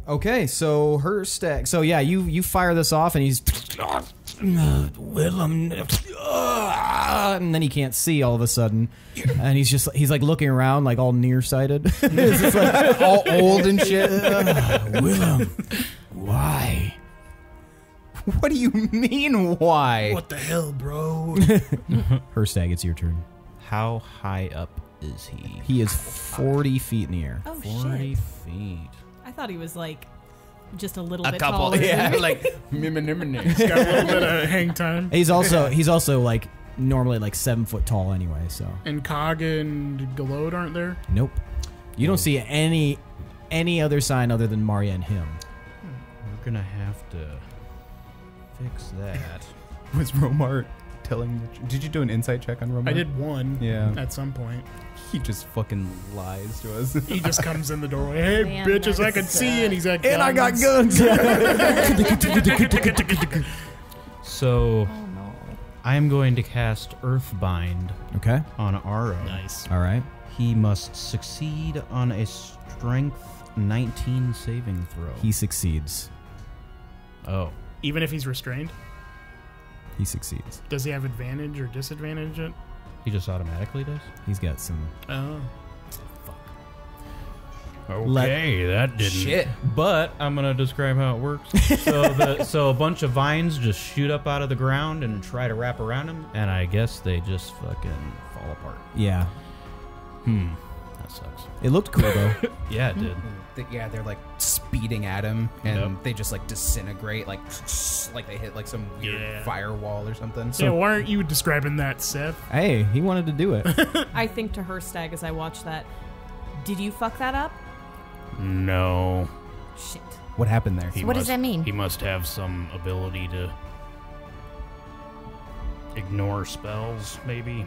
Okay, so Hirstag. So yeah, you fire this off, and he's Willem, and then he can't see all of a sudden, and he's like looking around, like all nearsighted. It's just like all old and shit. Willem, why? What do you mean, why? What the hell, bro? Hirstag, it's your turn. How high up is he? He is 40 feet in the air. Oh, 40 shit. feet. I thought he was like just a little A bit couple, taller. yeah, than- like Got a little bit of hang time. He's also like normally like 7 foot tall anyway. So And Cog and Galode aren't there? nope. You don't see any other sign other than Maria and him. We're gonna have to fix that. Was Romar telling did you do an insight check on Romar? I did one. Yeah. At some point. He just fucking lies to us. He just comes in the doorway. Hey, Man, bitches, I that can see. And he's like, And I got guns. So Oh no. I am going to cast Earthbind Okay. on Aro. Nice. All right. He must succeed on a Strength 19 saving throw. He succeeds. Oh. Even if he's restrained, He succeeds. does he have advantage or disadvantage? He just automatically does? He's got some. Oh. Okay, that didn't. Shit. But I'm gonna describe how it works. So a bunch of vines just shoot up out of the ground and try to wrap around him, and I guess they just fucking fall apart. Yeah. That sucks. It looked cool though. Yeah, it did. Yeah, they're like speeding at him, and Yep. they just like disintegrate, like they hit like some weird Yeah. firewall or something. Yeah, why aren't you describing that, Seth? Hey, he wanted to do it. I think to Hirstag as I watch that. Did you fuck that up? No. Shit. What happened there? What does that mean? He must have some ability to ignore spells, maybe.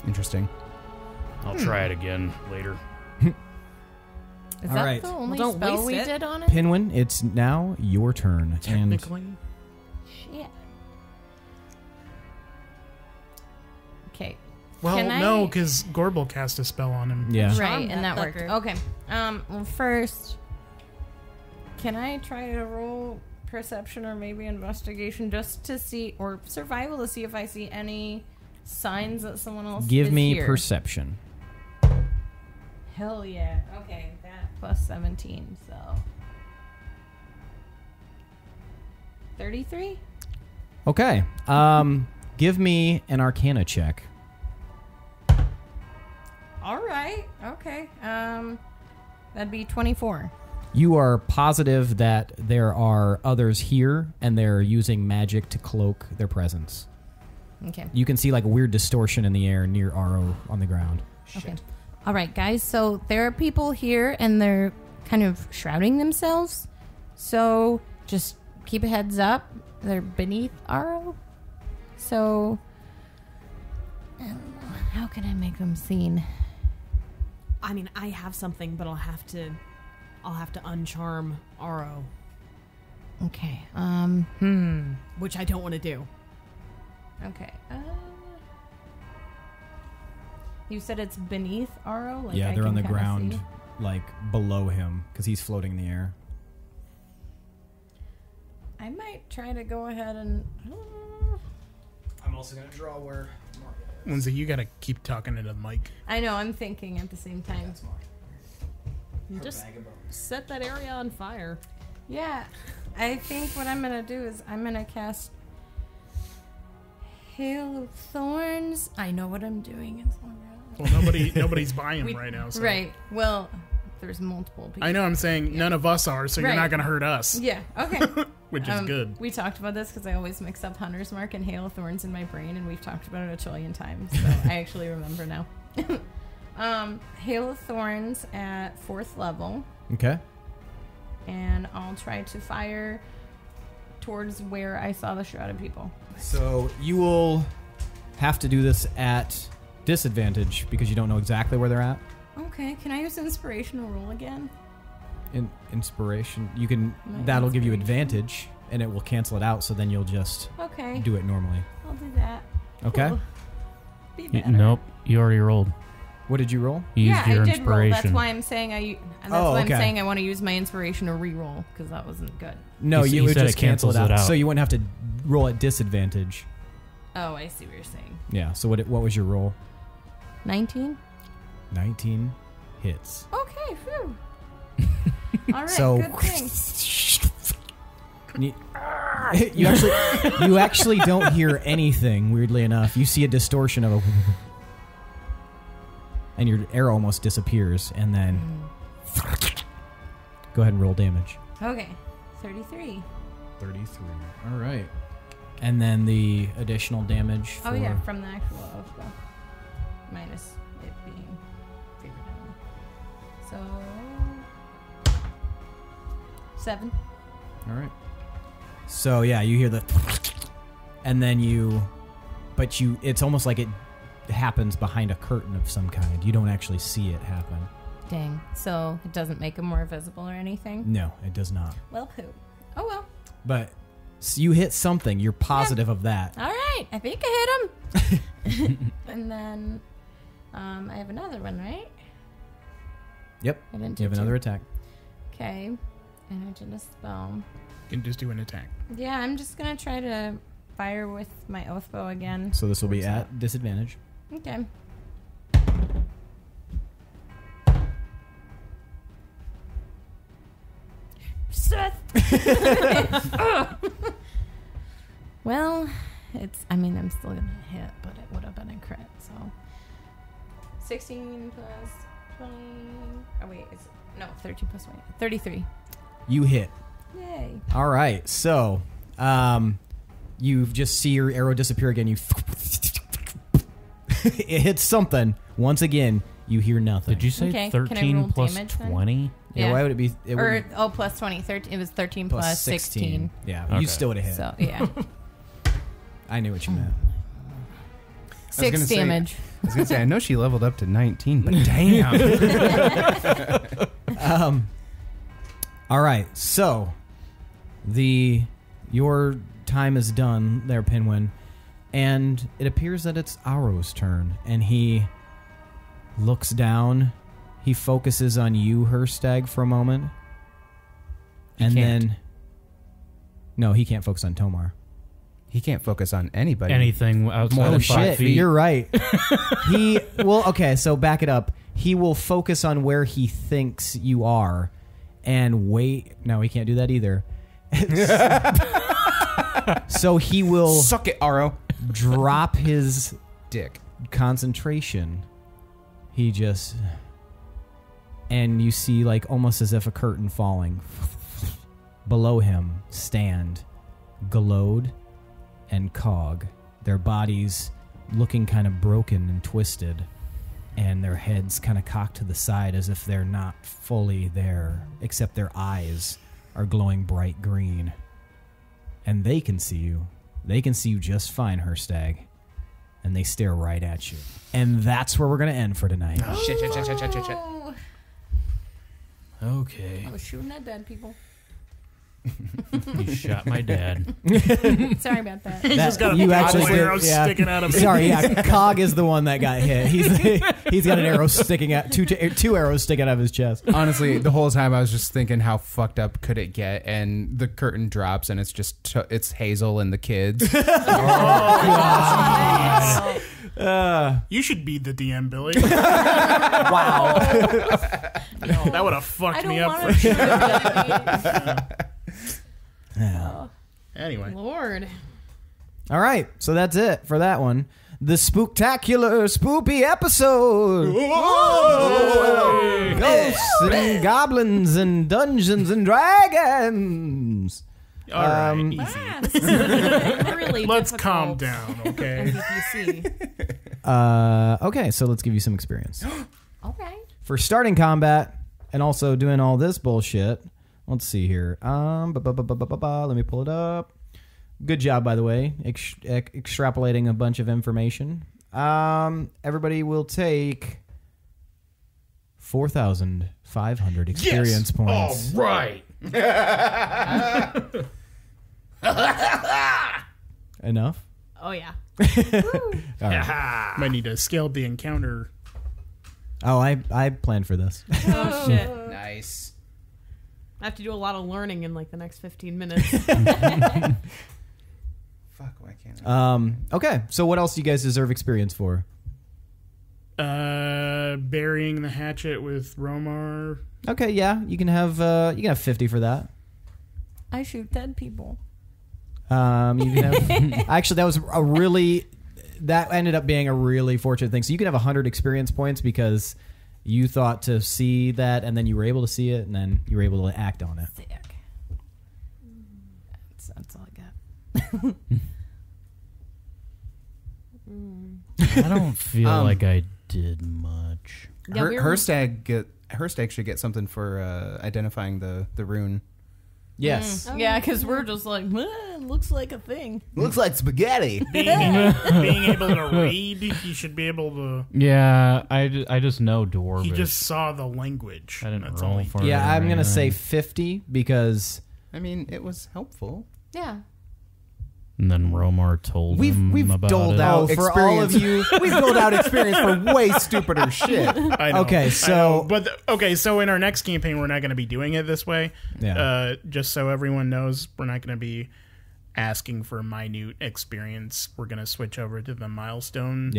Interesting. I'll try it again later. Is All that right. the only Well, don't spell waste we it. did on it? Pinwin, it's now your turn. Technically. Shit. Okay. Well, Can I- no, because Gorbel cast a spell on him. Yeah. Right, Charm and that that worked. fucker. Okay. Well, first, can I try to roll perception or maybe investigation just to see, or survival to see if I see any signs that someone else Give is me here? perception. Hell yeah. Okay, that plus 17, so 33. Okay. Give me an Arcana check. All right. Okay. That'd be 24. You are positive that there are others here, and they're using magic to cloak their presence. Okay. You can see like a weird distortion in the air near Aro on the ground. Okay. All right, guys. So there are people here, and they're kind of shrouding themselves. So just keep a heads up. they're beneath Aro. So, how can I make them seen? I mean, I have something, but I'll have to uncharm Aro. Okay. Which I don't want to do. Okay. You said it's beneath Aro? Like yeah, I they're on can the kinda ground, see? like below him, because he's floating in the air. I might try to go ahead and... I'm also going to draw where... Lindsey, you gotta keep talking into the mic. I know, I'm thinking at the same time. You just set that area on fire. Yeah, I think what I'm going to do is I'm going to cast Hail of Thorns. I know what I'm doing. It's all right. Well, nobody's buying them right now. So. Right. Well, there's multiple people. I know I'm saying none of us are, so Right. you're not gonna hurt us. Yeah, okay. Which is good. We talked about this because I always mix up Hunter's Mark and Hail of Thorns in my brain, and we've talked about it a trillion times, so I actually remember now. Hail of Thorns at 4th level, Okay. and I'll try to fire towards where I saw the shrouded people. So you will have to do this at disadvantage because you don't know exactly where they're at. Okay, can I use inspirational roll again? Inspiration. You can. My That'll give you inspiration. advantage, and it will cancel it out. So then you'll just Okay, do it normally. I'll do that. Okay. Cool. Be better. Nope, you already rolled. What did you roll? You used your I did roll. That's inspiration. why I'm saying I'm saying I want to use my inspiration to re-roll because that wasn't good. No, You you would said just it cancel it cancels out. it out. So you wouldn't have to roll at disadvantage. Oh, I see what you're saying. Yeah. So what was your roll? 19. 19 hits. Okay, phew. All right, So- good thing. You actually don't hear anything. Weirdly enough, you see a distortion of a, and your arrow almost disappears. And then go ahead and roll damage. Okay, 33. 33. All right. And then the additional damage. For, Oh yeah, from the actual Oathbow. Minus it being favorite enemy. So 7. All right. So yeah, you hear the, and then it's almost like it happens behind a curtain of some kind. You don't actually see it happen. Dang. So it doesn't make them more visible or anything? No, it does not. Well, poo. Oh well. But you hit something. You're positive of that. All right. I think I hit him. And then I have another one, right? Yep. I didn't You have do another two. attack. Okay. And I did a spell. You can just do an attack. Yeah, I'm just going to try to fire with my Oathbow again. So this will be What's at disadvantage. Okay. Seth! Well, I'm still going to hit, but it would have been a crit, so. 16 plus 20. Oh, wait. 13 plus 20. 33. You hit. Yay. All right. So, you just see your arrow disappear again. You it hits something. Once again, you hear nothing. Did you say Okay, can I 13 roll plus damage then? 20? Yeah. Why would it be? It would Plus 20. It was 13 plus plus 16. Yeah. Okay. You still would have hit. So, yeah. I knew what you meant. 6 gonna say- damage. I was going to say, I know she leveled up to 19, but damn. All right. So, your time is done there, Pinwin, and it appears that it's Aro's turn, and he looks down. He focuses on you, Hirstag, for a moment, and can't. then no, he can't focus on Tomar. He can't focus on anybody. Anything outside More Oh than of 5 shit! feet. You're right. Okay. So back it up. He will focus on where he thinks you are, and wait. No, he can't do that either. So he will Suck it, Aro. drop his Dick. concentration. And you see, like, almost as if a curtain falling. Below him stand Glowed and Cog, their bodies looking kind of broken and twisted, and their heads kind of cocked to the side as if they're not fully there, except their eyes are glowing bright green. and they can see you. They can see you just fine, Hirstag. And they stare right at you. And that's where we're going to end for tonight. Oh, shit. Okay. I was shooting at dead people. You shot my dad. Sorry about that. He's just got a arrow sticking out of him. Sorry, yeah. Cog is the one that got hit. He's got an arrow sticking out, two arrows sticking out of his chest. Honestly, the whole time I was just thinking, how fucked up could it get? And the curtain drops, and it's just it's Hazel and the kids. You should be the DM, Billy. Wow. That would have fucked me up. Anyway. Lord. All right, so that's it for that one. The spooktacular spoopy episode. Whoa! Ghosts and goblins and Dungeons and Dragons. All right, easy. Wow, this is really Let's difficult. calm down, okay? NPC. Okay, so let's give you some experience. Okay. For starting combat and also doing all this bullshit. Let's see here. Let me pull it up. Good job, by the way, extrapolating a bunch of information. Everybody will take 4,500 experience points. All right. Enough? Oh, yeah. All right. Might need to scale the encounter. Oh, I planned for this. Oh, shit. Nice. I have to do a lot of learning in like the next 15 minutes. Fuck, why can't I? Okay, so what else do you guys deserve experience for? Burying the hatchet with Romar. Okay, yeah, you can have 50 for that. I shoot dead people. You can have actually that ended up being a really fortunate thing. So you can have 100 experience points because you thought to see that, and then you were able to see it, and then you were able to act on it. Sick. That's all I got. I don't feel like I did much. Yeah, Hirstag should get something for identifying the rune. Yes. Yeah, because we're just like, it looks like a thing. Looks like spaghetti. Being able to read, he should be able to. Yeah, I just know Dwarf. He just saw the language. I didn't That's roll all. for it. Yeah, or I'm going to say anything. 50 because I mean, it was helpful. Yeah. And then Romar told him we've about doled it. out for all of you. We've doled out experience for way stupider shit. I know, Okay, I so- know. But so in our next campaign, we're not going to be doing it this way. Yeah. Just so everyone knows, we're not going to be asking for minute experience. We're going to switch over to the milestone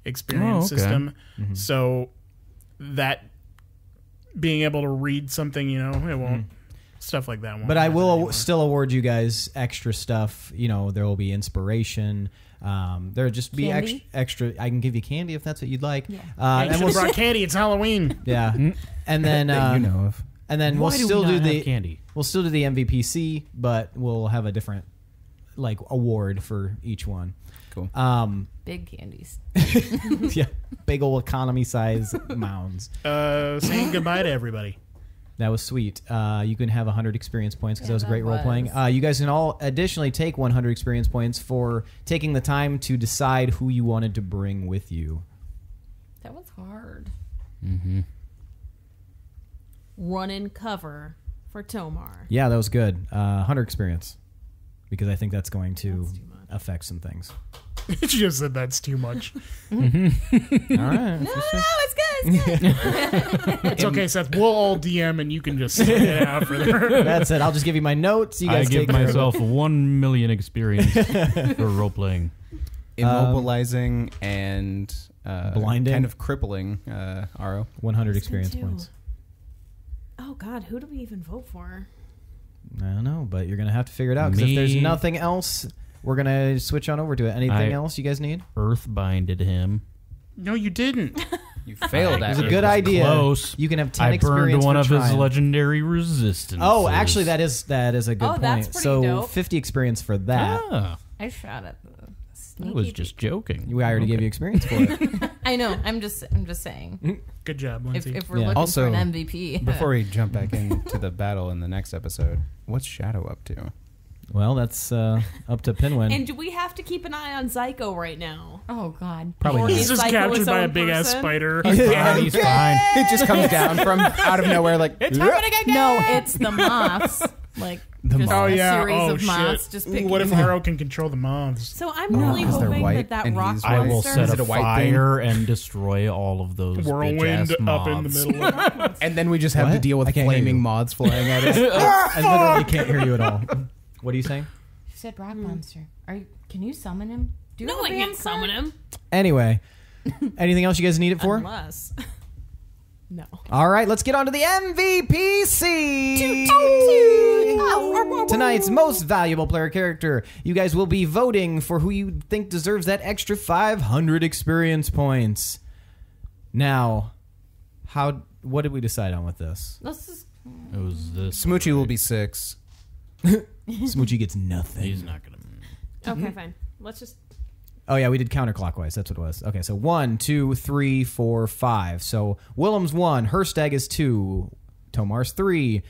experience system. Mm-hmm. So that being able to read something, it won't. Stuff like that won't. But I happen will anymore. still award you guys extra stuff. There will be inspiration. There'll just be Candy? extra. I can give you candy if that's what you'd like. Yeah. I And should we'll have brought candy. It's Halloween. yeah, and then That you know of. and then Why we'll do still we do not the have candy? We'll still do the MVPC, but we'll have a different award for each one. Cool. Big candies. Yeah, big old economy size mounds. Saying goodbye to everybody. That was sweet. You can have 100 experience points because that was that great role playing. was. You guys can all additionally take 100 experience points for taking the time to decide who you wanted to bring with you. That was hard. Mm-hmm. Run in cover for Tomar. Yeah, that was good. 100 experience because I think that's going to That's too much. affect some things. She just said that's too much. All right. No, it's good. It's good. It's okay, Seth. We'll all DM and you can just send it out for there. That's it. I'll just give you my notes. You I guys give take care of it. myself 1 million experience for role playing. Immobilizing and Blinding. kind of crippling Aro. 100 This experience thing, too. points. Oh, God. Who do we even vote for? I don't know, but you're going to have to figure it out because if there's Me. nothing else, we're going to switch on over to it. Anything else you guys need? Earth binded him. No, you didn't. You failed It at was a it. good idea. Close. You can have 10 I experience burned one for of his trying. legendary resistances. Oh, actually, that is a good Oh, point. that's pretty So dope. 50 experience for that. Ah, I shot at the I sneaky. was just joking. We already gave you experience for it. I know. I'm just saying. Good job, If, Lindsey. if we're Yeah. looking Also, for an MVP, Before we jump back into the battle in the next episode, what's Shadow up to? Well, that's up to Pinwin. And do we have to keep an eye on Zyko right now? Oh, God. Probably not. He's just Zyko captured his by a own big ass person? spider. He's fine. It just comes down from out of nowhere like, It's happening again! No, it's the moths. Like, The just moths. Oh a yeah. series Oh of moths shit. just picking. What if Haro can control the moths? So I'm really 'cause they're hoping white that and rock he's I will monster... set Is it a a white thing? fire and destroy all of those Whirlwind bitch-ass up in the moths. middle. Of and then we just have to What? deal with I can't hear flaming you. moths flying at us. I literally can't hear you at all. What are you saying? You said rock monster. Can you summon him? Do you No, have a I can't band summon card? him. Anyway, anything else you guys need it for? Unless... No. All right, let's get on to the MVPC. Tonight's most valuable player character. You guys will be voting for who you think deserves that extra 500 experience points. Now, what did we decide on with this? Let's just... It was this. Smoochie will be 6. Smoochie gets nothing. He's not gonna. Okay, fine. Let's just... Oh yeah, we did counterclockwise. That's what it was. Okay, so 1, 2, 3, 4, 5. So Willem's 1, Hirstag is 2, Tomar's 3,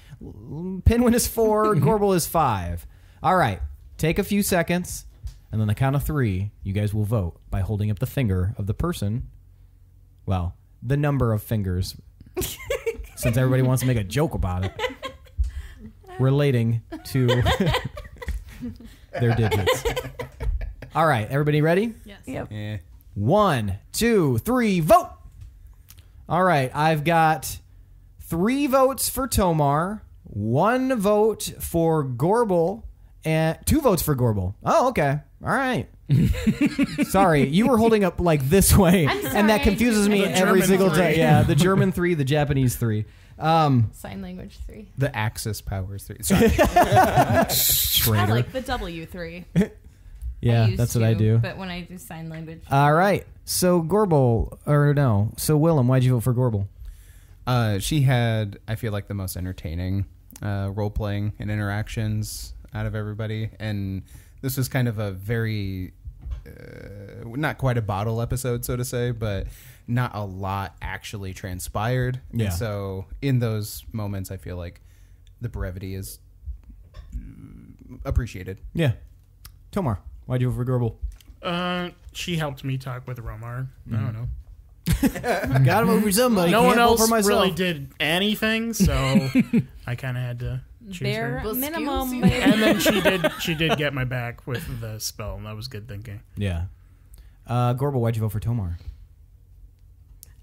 Pinwin is 4, Gorbel is 5. All right, take a few seconds, and on the count of 3, you guys will vote by holding up the finger of the person. Well, the number of fingers, since everybody wants to make a joke about it, relating to their digits. All right, everybody ready? Yes. Yep. Yeah. 1, 2, 3, vote! All right, I've got 3 votes for Tomar, 1 vote for Gorbel, and 2 votes for Gorbel. Oh, okay. All right. Sorry, you were holding up like this way, and that sorry. confuses me The every German single 3. time. Yeah, the German 3, the Japanese 3. Sign language 3. The Axis powers 3. Sorry. I Traitor. like the W3. Yeah, used that's what I to, do. But when I do sign language... All right. So Gorbel, or no. So Willem, why'd you vote for Gorbel? She had, I feel like, the most entertaining role-playing and interactions out of everybody. And this was kind of a very, not quite a bottle episode, so to say, but not a lot actually transpired. Yeah. And so in those moments, I feel like the brevity is appreciated. Yeah. Tomar, why'd you vote for Gorbel? She helped me talk with Romar. I don't know. Gotta vote for somebody. No Can't one vote else for myself. really did anything, so I kind of had to choose Bare her. minimum. And then she did get my back with the spell, and that was good thinking. Yeah. Gorbel, why'd you vote for Tomar?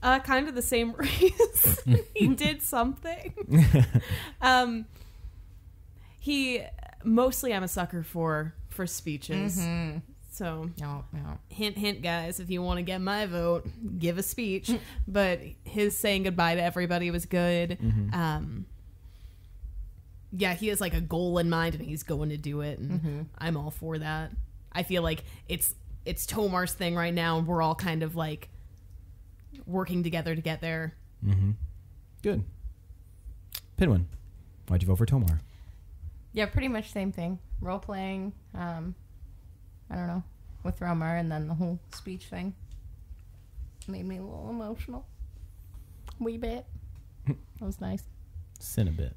Kind of the same reason. He did something. He mostly I'm a sucker for speeches. Mm-hmm. So No. hint, hint, guys, if you want to get my vote, give a speech. But his saying goodbye to everybody was good. Yeah, he has like a goal in mind and he's going to do it, and I'm all for that. I feel like it's Tomar's thing right now, and we're all kind of like working together to get there. Good. Pinwin, why'd you vote for Tomar? Yeah, pretty much same thing. Role playing. I don't know, with Romar, and then the whole speech thing made me a little emotional. Wee bit. That was nice. Sin a bit.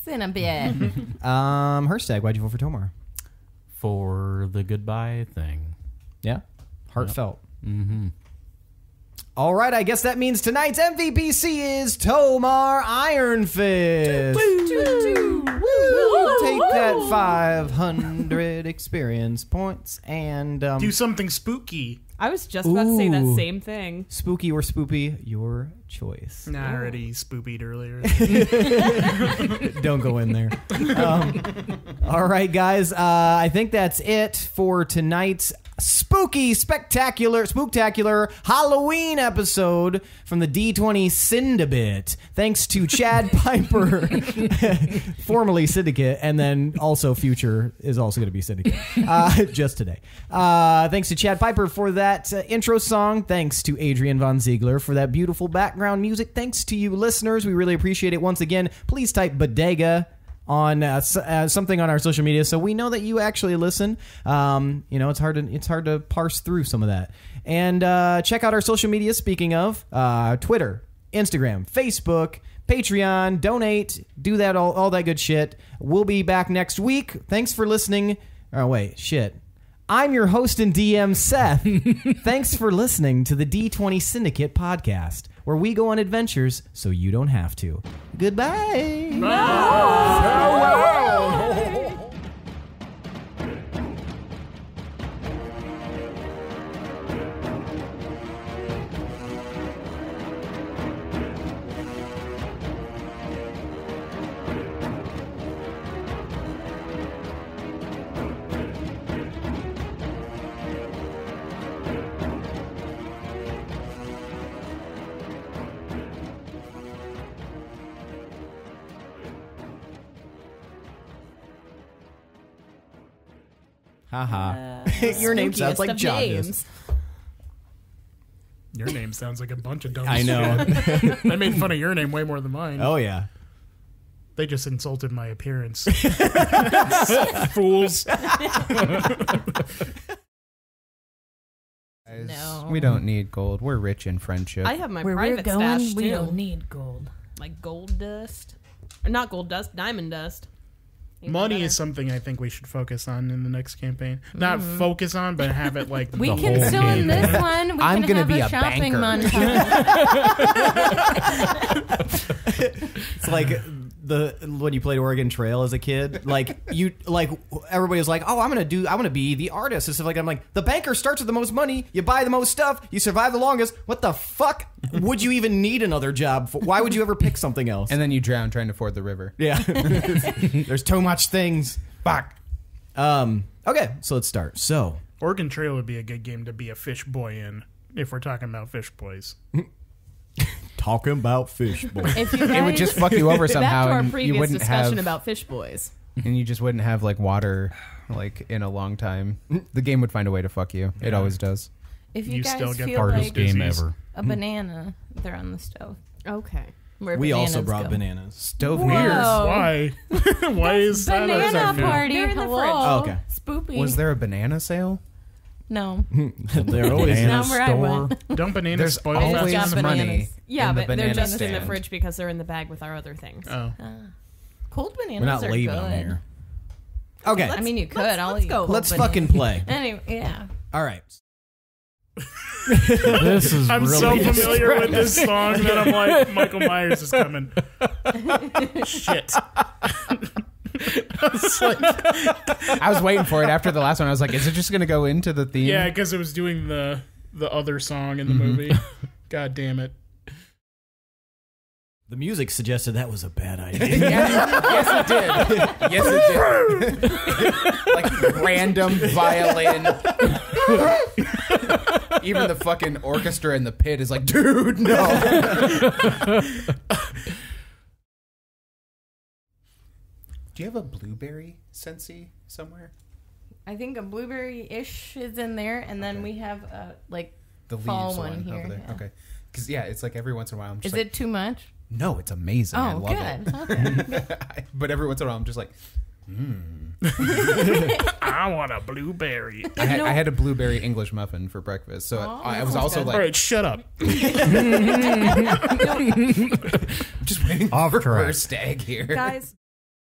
Sin a bit. Hirstag, why'd you vote for Tomar? For the goodbye thing. Yeah? Heartfelt. Mm-hmm. All right, I guess that means tonight's MVPC is Tomar Ironfist. Take that 500 experience points and Do something spooky. I was just about to say that Ooh. same thing. spooky or spoopy, your choice. Nah, I already spoopied earlier. Don't go in there. All right, guys. I think that's it for tonight's spooktacular Halloween episode from the D20 Syndicate. Thanks to Chad Piper, formerly Syndicate, and then also future is also going to be Syndicate. Just today. Thanks to Chad Piper for that intro song. Thanks to Adrian Von Ziegler for that beautiful background music. Thanks to you listeners. We really appreciate it. Once again, please type bodega on something on our social media so we know that you actually listen. It's hard to parse through some of that. And check out our social media, speaking of Twitter, Instagram, Facebook, Patreon, donate, do that, all that good shit. We'll be back next week. Thanks for listening. Oh, wait, shit. I'm your host and DM, Seth. Thanks for listening to the D20 Syndicate Podcast, where we go on adventures so you don't have to. Goodbye. Haha. Your name sounds like John's. Your name sounds like a bunch of dumb I know. shit. I made fun of your name way more than mine. Oh, yeah. They just insulted my appearance. Fools. No. We don't need gold. We're rich in friendship. I have my Where we're private going, stash, we too. don't need gold. Like gold dust. Or not gold dust, diamond dust. Even Money better. is something I think we should focus on in the next campaign. Not focus on, but have it like We the can whole still in campaign. this one. We I'm can gonna have be a a shopping banker. montage. It's like when you played Oregon Trail as a kid, everybody was like, "Oh, I'm gonna be the artist." And stuff like that. I'm like, the banker starts with the most money, you buy the most stuff, you survive the longest. What the fuck would you even need another job for? Why would you ever pick something else? And then you drown trying to ford the river. Yeah, there's too much things. Fuck. Okay, so let's start. So Oregon Trail would be a good game to be a fish boy in, if we're talking about fish boys. talking about fish boy. If you It would guys- just fuck you over somehow, Back to our and you previous wouldn't discussion have, about fish boys. and you just wouldn't have like water, like in a long time. The game would find a way to fuck you. It always does. if you You guys still get feel hardest like Game disease. ever. a banana, they're on the stove. Okay. Where We also bananas brought go. bananas. Stove Whoa. weird. Why? Why is that? Banana party. They're in the Hello. fridge. Oh, okay. Spoopy. Was there a banana sale? No. They're always Not where I went. Don't bananas There's spoil always got fast? money. bananas. Yeah, in the but they're banana just in the stand. fridge because they're in the bag with our other things. Oh. Cold bananas We're not are leaving good. them here. Okay, I mean, you could. I'll let's eat go. cold let's bananas. fucking play. Anyway, yeah. All right. This is I'm really so familiar with this song that I'm like, Michael Myers is coming. Shit. I was waiting for it after the last one. I was like, is it just going to go into the theme? Yeah, because it was doing the other song in the movie. God damn it. The music suggested that was a bad idea. Yes, it did. Yes, it did. Like random violin. Even the fucking orchestra in the pit is like, dude, no. Do you have a blueberry Scentsy somewhere? I think a blueberry-ish is in there, and then we have like The fall leaves one here. over there. yeah. Okay. Because, yeah, it's like every once in a while I'm just Is like, it too much? no, it's amazing. I Oh, love good. it. Okay. But every once in a while I'm just like, I want a blueberry. I had a blueberry English muffin for breakfast. So I was also good. like, All right, shut up. just waiting Off for track. Hirstag here. Guys,